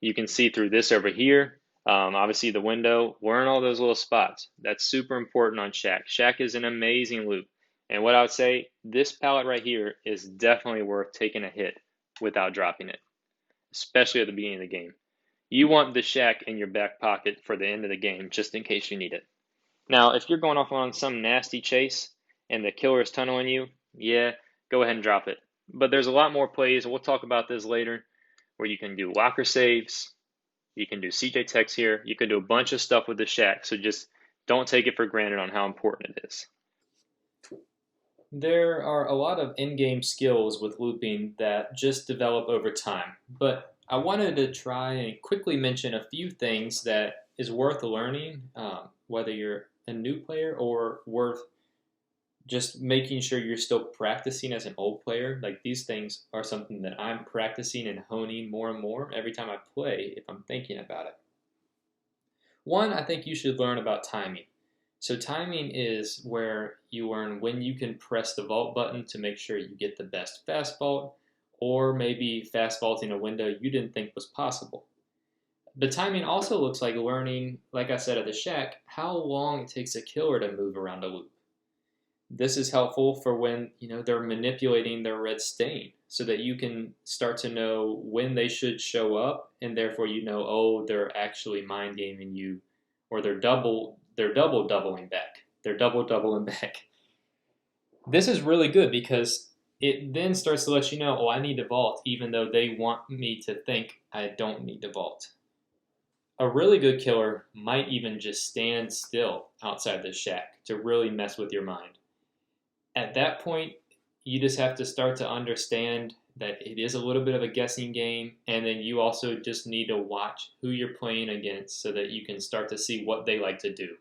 You can see through this over here. Obviously the window, learn all those little spots. That's super important on Shack. Shack is an amazing loop. And what I would say, this pallet right here is definitely worth taking a hit without dropping it, especially at the beginning of the game. You want the Shack in your back pocket for the end of the game, just in case you need it. Now, if you're going off on some nasty chase and the killer is tunneling you, yeah, go ahead and drop it. But there's a lot more plays, we'll talk about this later, where you can do locker saves, you can do CJ Techs here, you can do a bunch of stuff with the Shack, so just don't take it for granted on how important it is. There are a lot of in-game skills with looping that just develop over time, but I wanted to try and quickly mention a few things that is worth learning, whether you're a new player or worth just making sure you're still practicing as an old player. Like, these things are something that I'm practicing and honing more and more every time I play if I'm thinking about it. One, I think you should learn about timing. So timing is where you learn when you can press the vault button to make sure you get the best fast vault, or maybe fast vaulting a window you didn't think was possible. The timing also looks like learning, like I said at the Shack, how long it takes a killer to move around a loop. This is helpful for when they're manipulating their red stain, so that you can start to know when they should show up, and therefore oh, they're actually mind gaming you, or they're doubling back. They're doubling back. This is really good because it then starts to let you know, oh, I need to vault, even though they want me to think I don't need to vault. A really good killer might even just stand still outside the Shack to really mess with your mind. At that point, you just have to start to understand that it is a little bit of a guessing game, and then you also just need to watch who you're playing against so that you can start to see what they like to do.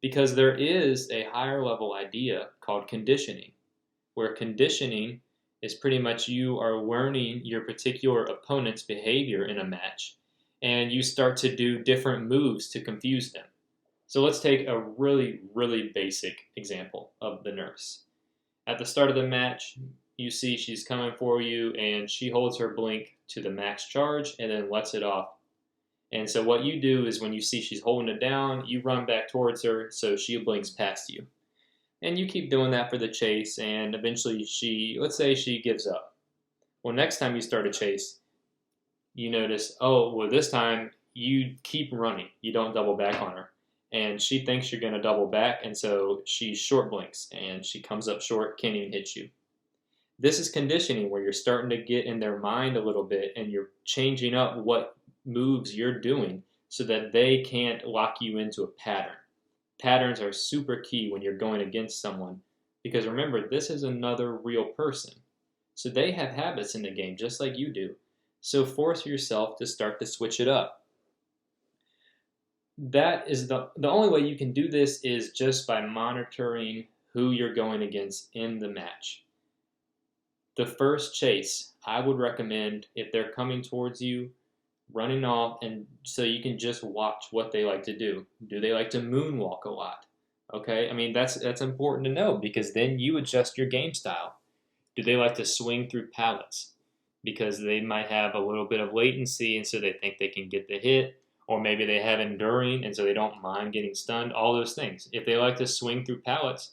Because there is a higher level idea called conditioning, where conditioning is pretty much you are learning your particular opponent's behavior in a match, and you start to do different moves to confuse them. So let's take a really, really basic example of the nurse. At the start of the match, you see she's coming for you, and she holds her blink to the max charge and then lets it off. And so what you do is, when you see she's holding it down, you run back towards her so she blinks past you. And you keep doing that for the chase, and eventually let's say she gives up. Well, next time you start a chase, you notice, oh, well, this time you keep running. You don't double back on her. And she thinks you're going to double back, and so she short blinks, and she comes up short, can't even hit you. This is conditioning, where you're starting to get in their mind a little bit, and you're changing up what moves you're doing so that they can't lock you into a pattern. Patterns are super key when you're going against someone, because remember, this is another real person. So they have habits in the game just like you do. So force yourself to start to switch it up. That is the only way you can do this is just by monitoring who you're going against in the match. The first chase, I would recommend, if they're coming towards you, running off, and so you can just watch what they like to do. Do they like to moonwalk a lot? Okay, I mean, that's important to know, because then you adjust your game style. Do they like to swing through pallets? Because they might have a little bit of latency, and so they think they can get the hit. Or maybe they have enduring, and so they don't mind getting stunned, all those things. If they like to swing through pallets,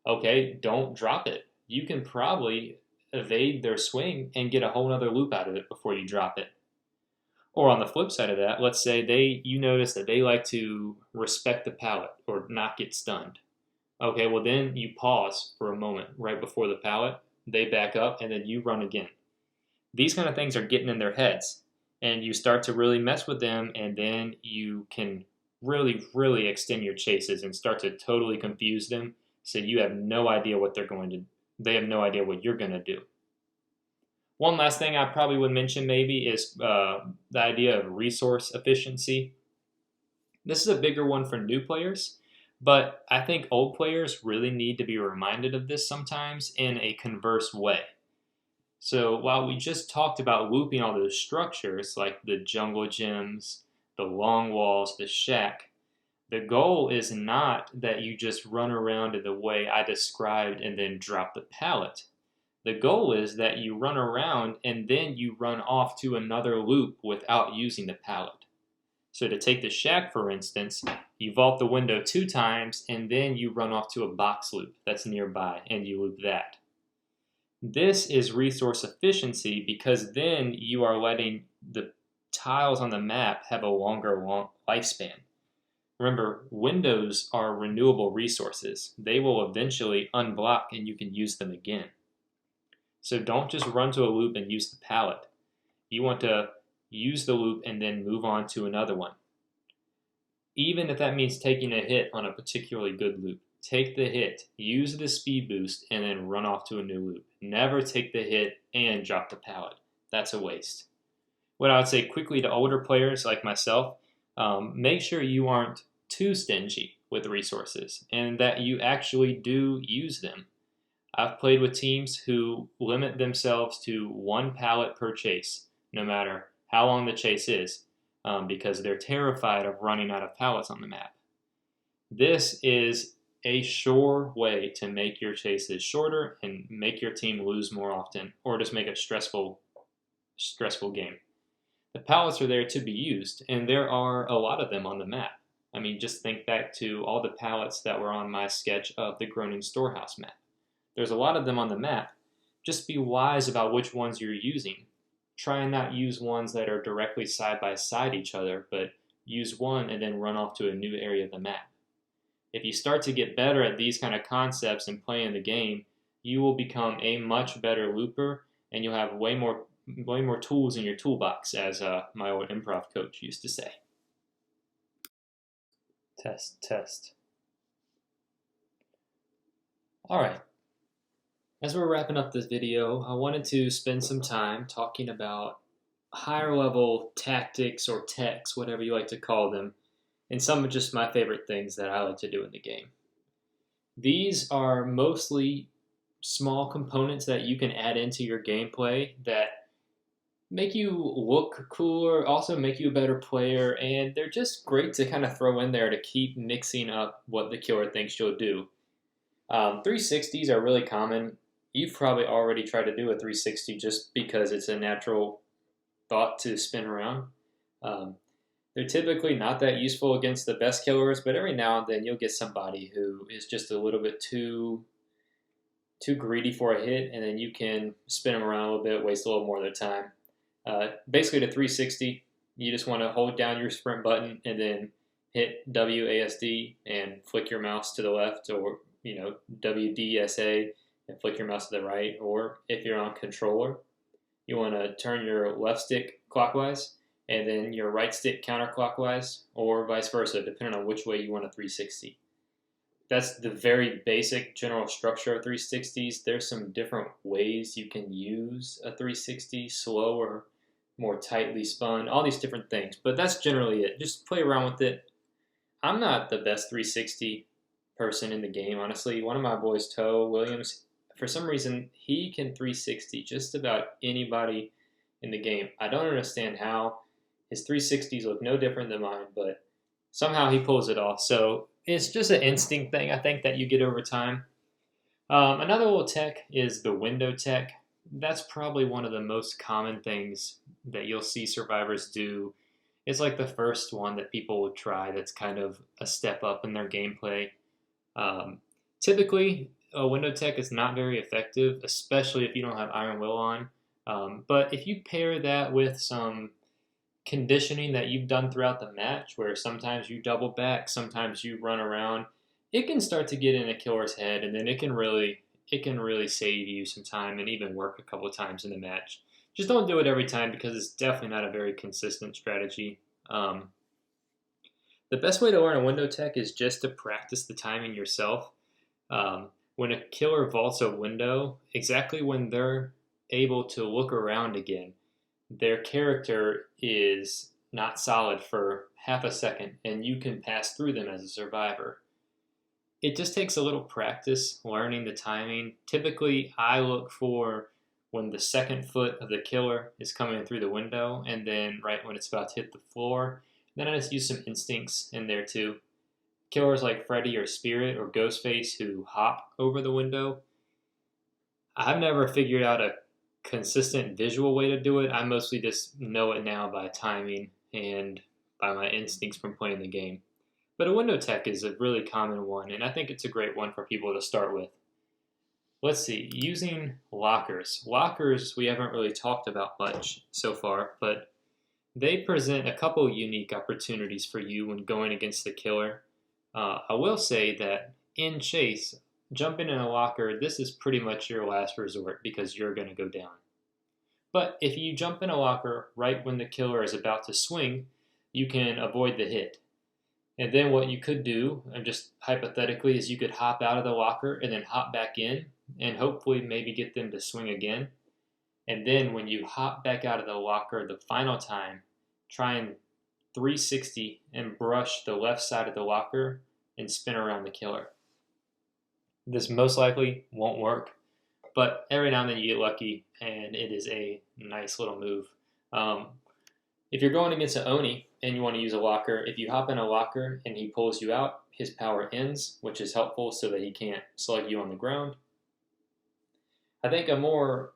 okay, don't drop it. You can probably evade their swing and get a whole other loop out of it before you drop it. Or on the flip side of that, let's say you notice that they like to respect the pallet or not get stunned. Okay, well then you pause for a moment right before the pallet, they back up, and then you run again. These kind of things are getting in their heads, and you start to really mess with them, and then you can really, really extend your chases and start to totally confuse them, so you have no idea what they have no idea what you're going to do. One last thing I probably would mention maybe is the idea of resource efficiency. This is a bigger one for new players, but I think old players really need to be reminded of this sometimes in a converse way. So while we just talked about looping all those structures like the jungle gyms, the long walls, the shack, the goal is not that you just run around in the way I described and then drop the pallet. The goal is that you run around and then you run off to another loop without using the pallet. So to take the shack, for instance, you vault the window 2 times and then you run off to a box loop that's nearby and you loop that. This is resource efficiency because then you are letting the tiles on the map have a longer lifespan. Remember, windows are renewable resources. They will eventually unblock and you can use them again. So don't just run to a loop and use the pallet. You want to use the loop and then move on to another one. Even if that means taking a hit on a particularly good loop. Take the hit, use the speed boost, and then run off to a new loop. Never take the hit and drop the pallet. That's a waste. What I would say quickly to older players like myself, make sure you aren't too stingy with resources and that you actually do use them. I've played with teams who limit themselves to 1 pallet per chase, no matter how long the chase is, because they're terrified of running out of pallets on the map. This is a sure way to make your chases shorter and make your team lose more often, or just make a stressful game. The pallets are there to be used, and there are a lot of them on the map. I mean, just think back to all the pallets that were on my sketch of the Groningen Storehouse map. There's a lot of them on the map. Just be wise about which ones you're using. Try and not use ones that are directly side by side each other, but use one and then run off to a new area of the map. If you start to get better at these kind of concepts and playing the game, you will become a much better looper, and you'll have way more tools in your toolbox, as my old improv coach used to say. Test. All right. As we're wrapping up this video, I wanted to spend some time talking about higher level tactics or techs, whatever you like to call them, and some of just my favorite things that I like to do in the game. These are mostly small components that you can add into your gameplay that make you look cooler, also make you a better player, and they're just great to kind of throw in there to keep mixing up what the killer thinks you'll do. 360s are really common. You've probably already tried to do a 360 just because it's a natural thought to spin around. They're typically not that useful against the best killers, but every now and then you'll get somebody who is just a little bit too greedy for a hit, and then you can spin them around a little bit, waste a little more of their time. Basically, to 360, you just want to hold down your sprint button and then hit WASD and flick your mouse to the left, or WDSA and flick your mouse to the right. Or if you're on controller, you want to turn your left stick clockwise and then your right stick counterclockwise, or vice versa, depending on which way you want a 360. That's the very basic general structure of 360s. There's some different ways you can use a 360, slower, more tightly spun, all these different things. But that's generally it. Just play around with it. I'm not the best 360 person in the game, honestly. One of my boys, Toe Williams, for some reason, he can 360 just about anybody in the game. I don't understand how. His 360s look no different than mine, but somehow he pulls it off. So it's just an instinct thing, I think, that you get over time. Another little tech is the window tech. That's probably one of the most common things that you'll see survivors do. It's like the first one that people will try that's kind of a step up in their gameplay. Typically, a window tech is not very effective, especially if you don't have Iron Will on. But if you pair that with some conditioning that you've done throughout the match, where sometimes you double back, sometimes you run around, it can start to get in a killer's head, and then it can really save you some time and even work a couple of times in the match. Just don't do it every time because it's definitely not a very consistent strategy. The best way to learn a window tech is just to practice the timing yourself. When a killer vaults a window, exactly when they're able to look around again, their character is not solid for half a second, and you can pass through them as a survivor. It just takes a little practice learning the timing. Typically, I look for when the second foot of the killer is coming through the window, and then right when it's about to hit the floor. Then I just use some instincts in there too. Killers like Freddy or Spirit or Ghostface who hop over the window, I've never figured out a consistent visual way to do it. I mostly just know it now by timing and by my instincts from playing the game. But a window tech is a really common one, and I think it's a great one for people to start with. Let's see, using lockers. Lockers we haven't really talked about much so far, but they present a couple unique opportunities for you when going against the killer. I will say that in chase, jumping in a locker, this is pretty much your last resort because you're going to go down. But if you jump in a locker right when the killer is about to swing, you can avoid the hit. And then what you could do, just hypothetically, is you could hop out of the locker and then hop back in and hopefully maybe get them to swing again. And then when you hop back out of the locker the final time, try and 360 and brush the left side of the locker and spin around the killer. This most likely won't work, but every now and then you get lucky, and it is a nice little move. If you're going against an Oni and you want to use a locker, if you hop in a locker and he pulls you out, his power ends, which is helpful so that he can't slug you on the ground. I think a more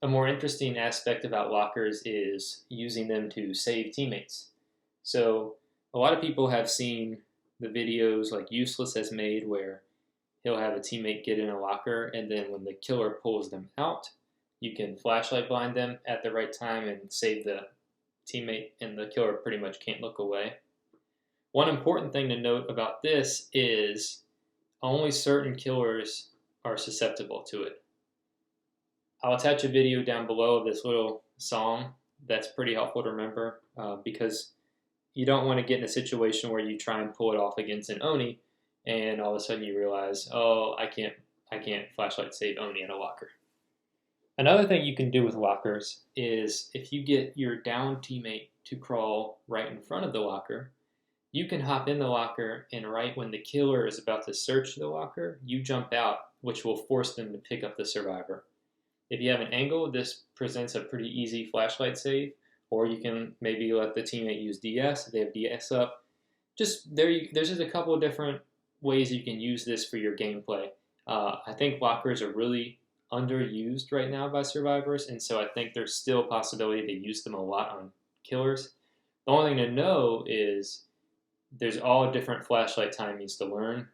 interesting aspect about lockers is using them to save teammates. So a lot of people have seen the videos like Useless has made where he'll have a teammate get in a locker, and then when the killer pulls them out, you can flashlight blind them at the right time and save the teammate, and the killer pretty much can't look away. One important thing to note about this is only certain killers are susceptible to it. I'll attach a video down below of this little song that's pretty helpful to remember because you don't want to get in a situation where you try and pull it off against an Oni and all of a sudden you realize, oh, I can't flashlight save Oni in a locker. Another thing you can do with lockers is if you get your down teammate to crawl right in front of the locker, you can hop in the locker, and right when the killer is about to search the locker, you jump out, which will force them to pick up the survivor. If you have an angle, this presents a pretty easy flashlight save, or you can maybe let the teammate use DS if they have DS up. There's just a couple of different ways you can use this for your gameplay. I think lockers are really underused right now by survivors, and so I think there's still a possibility to use them a lot on killers. The only thing to know is there's all different flashlight timings to learn.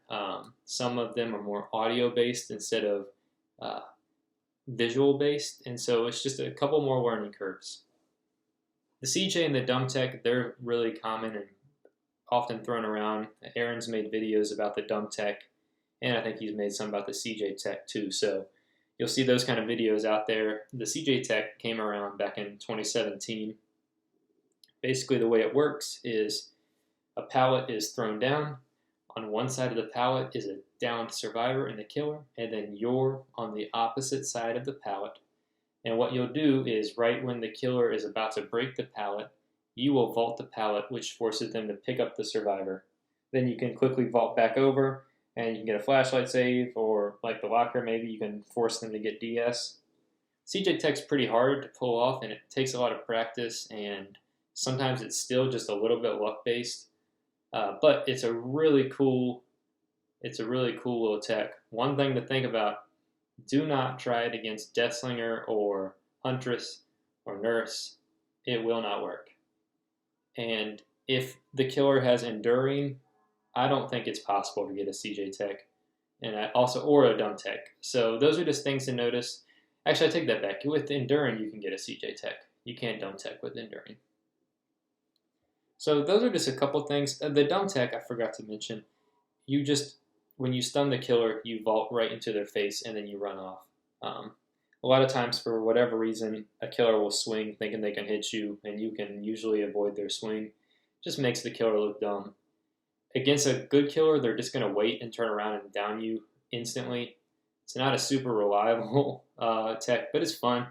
Some of them are more audio based instead of visual based, and so it's just a couple more learning curves. The CJ and the dumb tech, they're really common and often thrown around. Aaron's made videos about the dumb tech, and I think he's made some about the CJ tech too, so you'll see those kind of videos out there. The CJ tech came around back in 2017. Basically the way it works is a pallet is thrown down. On one side of the pallet is a downed survivor and the killer, and then you're on the opposite side of the pallet. And what you'll do is right when the killer is about to break the pallet, you will vault the pallet, which forces them to pick up the survivor. Then you can quickly vault back over, and you can get a flashlight save, or like the locker, maybe you can force them to get DS. CJ Tech's pretty hard to pull off, and it takes a lot of practice, and sometimes it's still just a little bit luck-based. But it's a really cool little tech. One thing to think about, do not try it against Deathslinger or Huntress or Nurse. It will not work. And if the killer has Enduring, I don't think it's possible to get a CJ tech, or a dumb tech. So those are just things to notice. Actually, I take that back. With Enduring, you can get a CJ tech. You can't dumb tech with Enduring. So those are just a couple things. The dumb tech I forgot to mention. You just, when you stun the killer, you vault right into their face and then you run off. A lot of times, for whatever reason, a killer will swing thinking they can hit you, and you can usually avoid their swing. Just makes the killer look dumb. Against a good killer, they're just going to wait and turn around and down you instantly. It's not a super reliable tech, but it's fun,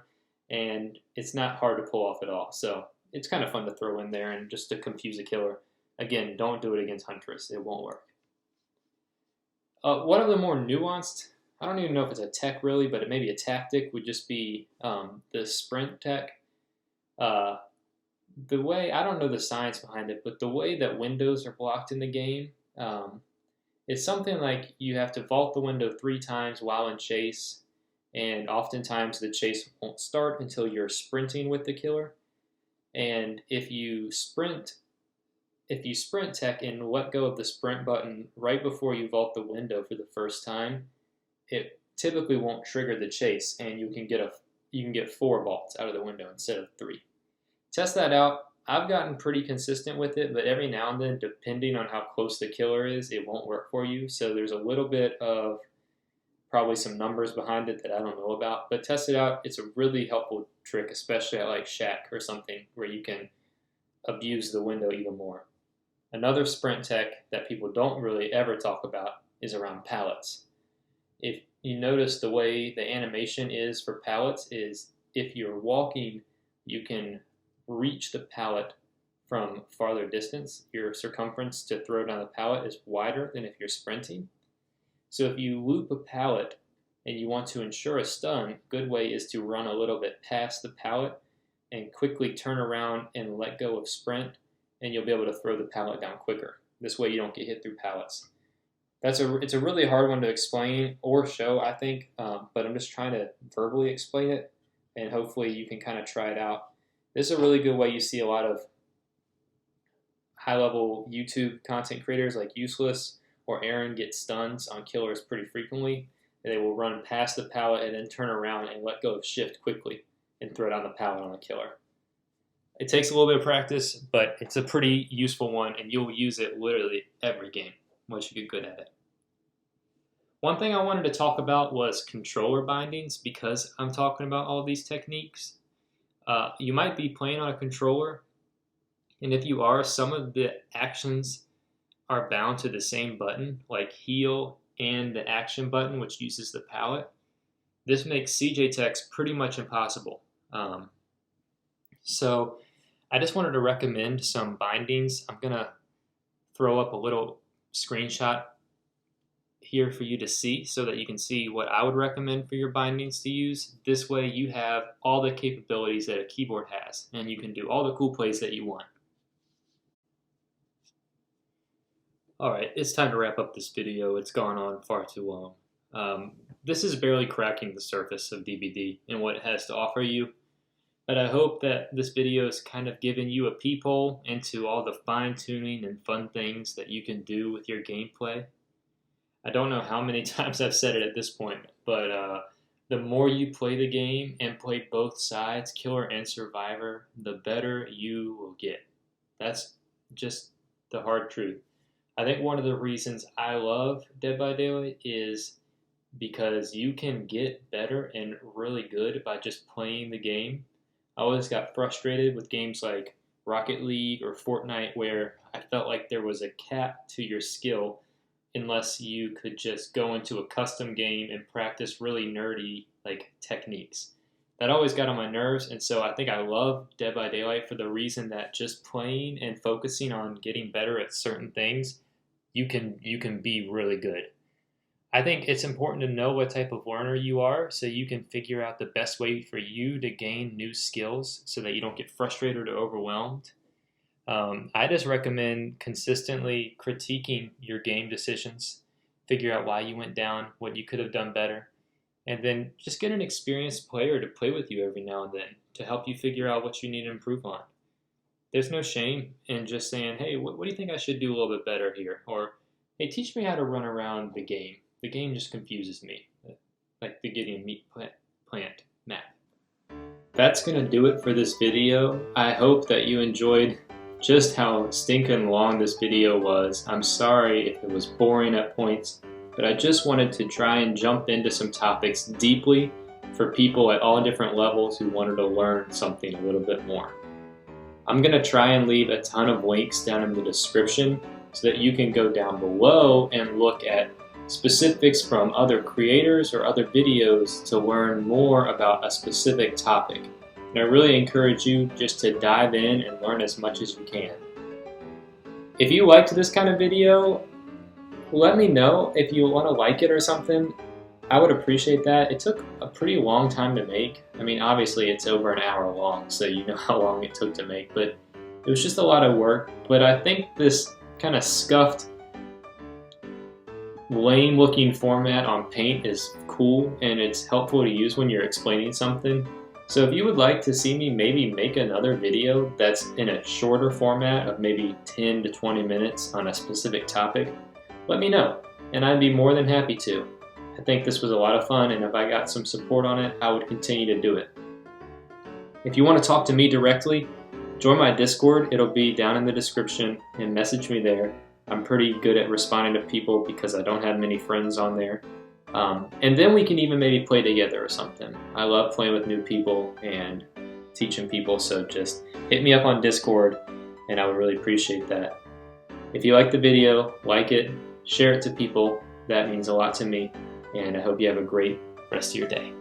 and it's not hard to pull off at all. So it's kind of fun to throw in there and just to confuse a killer. Again, don't do it against Huntress. It won't work. One of the more nuanced, I don't even know if it's a tech really, but it may be a tactic, would just be the sprint tech. The way, I don't know the science behind it, but the way that windows are blocked in the game, it's something like you have to vault the window 3 times while in chase, and oftentimes the chase won't start until you're sprinting with the killer. And if you sprint tech and let go of the sprint button right before you vault the window for the first time, it typically won't trigger the chase, and you can get 4 vaults out of the window instead of 3. Test that out. I've gotten pretty consistent with it, but every now and then, depending on how close the killer is, it won't work for you. So there's a little bit of probably some numbers behind it that I don't know about, but test it out. It's a really helpful trick, especially at like Shack or something where you can abuse the window even more. Another sprint tech that people don't really ever talk about is around pallets. If you notice, the way the animation is for pallets is if you're walking, you can reach the pallet from farther distance. Your circumference to throw down the pallet is wider than if you're sprinting. So if you loop a pallet and you want to ensure a stun, a good way is to run a little bit past the pallet and quickly turn around and let go of sprint, and you'll be able to throw the pallet down quicker. This way you don't get hit through pallets. It's a really hard one to explain or show, I think, but I'm just trying to verbally explain it, and hopefully you can kind of try it out. This is a really good way. You see a lot of high-level YouTube content creators like Useless or Aaron get stuns on killers pretty frequently. They will run past the pallet and then turn around and let go of shift quickly and throw down the pallet on the killer. It takes a little bit of practice, but it's a pretty useful one, and you'll use it literally every game once you get good at it. One thing I wanted to talk about was controller bindings, because I'm talking about all these techniques. You might be playing on a controller, and if you are, some of the actions are bound to the same button, like heal and the action button, which uses the pallet. This makes CJ techs pretty much impossible. So I just wanted to recommend some bindings. I'm going to throw up a little screenshot here for you to see so that you can see what I would recommend for your bindings to use. This way you have all the capabilities that a keyboard has, and you can do all the cool plays that you want. Alright, it's time to wrap up this video. It's gone on far too long. This is barely cracking the surface of DBD and what it has to offer you, but I hope that this video has kind of given you a peephole into all the fine-tuning and fun things that you can do with your gameplay. I don't know how many times I've said it at this point, but the more you play the game and play both sides, Killer and Survivor, the better you will get. That's just the hard truth. I think one of the reasons I love Dead by Daylight is because you can get better and really good by just playing the game. I always got frustrated with games like Rocket League or Fortnite where I felt like there was a cap to your skill unless you could just go into a custom game and practice really nerdy techniques. That always got on my nerves, and so I think I love Dead by Daylight for the reason that just playing and focusing on getting better at certain things, you can be really good. I think it's important to know what type of learner you are so you can figure out the best way for you to gain new skills so that you don't get frustrated or overwhelmed. I just recommend consistently critiquing your game decisions, figure out why you went down, what you could have done better, and then just get an experienced player to play with you every now and then to help you figure out what you need to improve on. There's no shame in just saying, hey, what do you think I should do a little bit better here? Or, hey, teach me how to run around the game. The game just confuses me, like the Gideon meat plant map. That's going to do it for this video. I hope that you enjoyed just how stinking long this video was. I'm sorry if it was boring at points, but I just wanted to try and jump into some topics deeply for people at all different levels who wanted to learn something a little bit more. I'm going to try and leave a ton of links down in the description so that you can go down below and look at specifics from other creators or other videos to learn more about a specific topic. And I really encourage you just to dive in and learn as much as you can. If you liked this kind of video, let me know if you want to like it or something. I would appreciate that. It took a pretty long time to make. I mean, obviously it's over an hour long, so you know how long it took to make, but it was just a lot of work. But I think this kind of scuffed, lame looking format on Paint is cool, and it's helpful to use when you're explaining something. So if you would like to see me maybe make another video that's in a shorter format of maybe 10 to 20 minutes on a specific topic, let me know, and I'd be more than happy to. I think this was a lot of fun, and if I got some support on it, I would continue to do it. If you want to talk to me directly, join my Discord. It'll be down in the description, and message me there. I'm pretty good at responding to people because I don't have many friends on there. And then we can even maybe play together or something. I love playing with new people and teaching people, so just hit me up on Discord, and I would really appreciate that. If you like the video, like it, share it to people. That means a lot to me, and I hope you have a great rest of your day.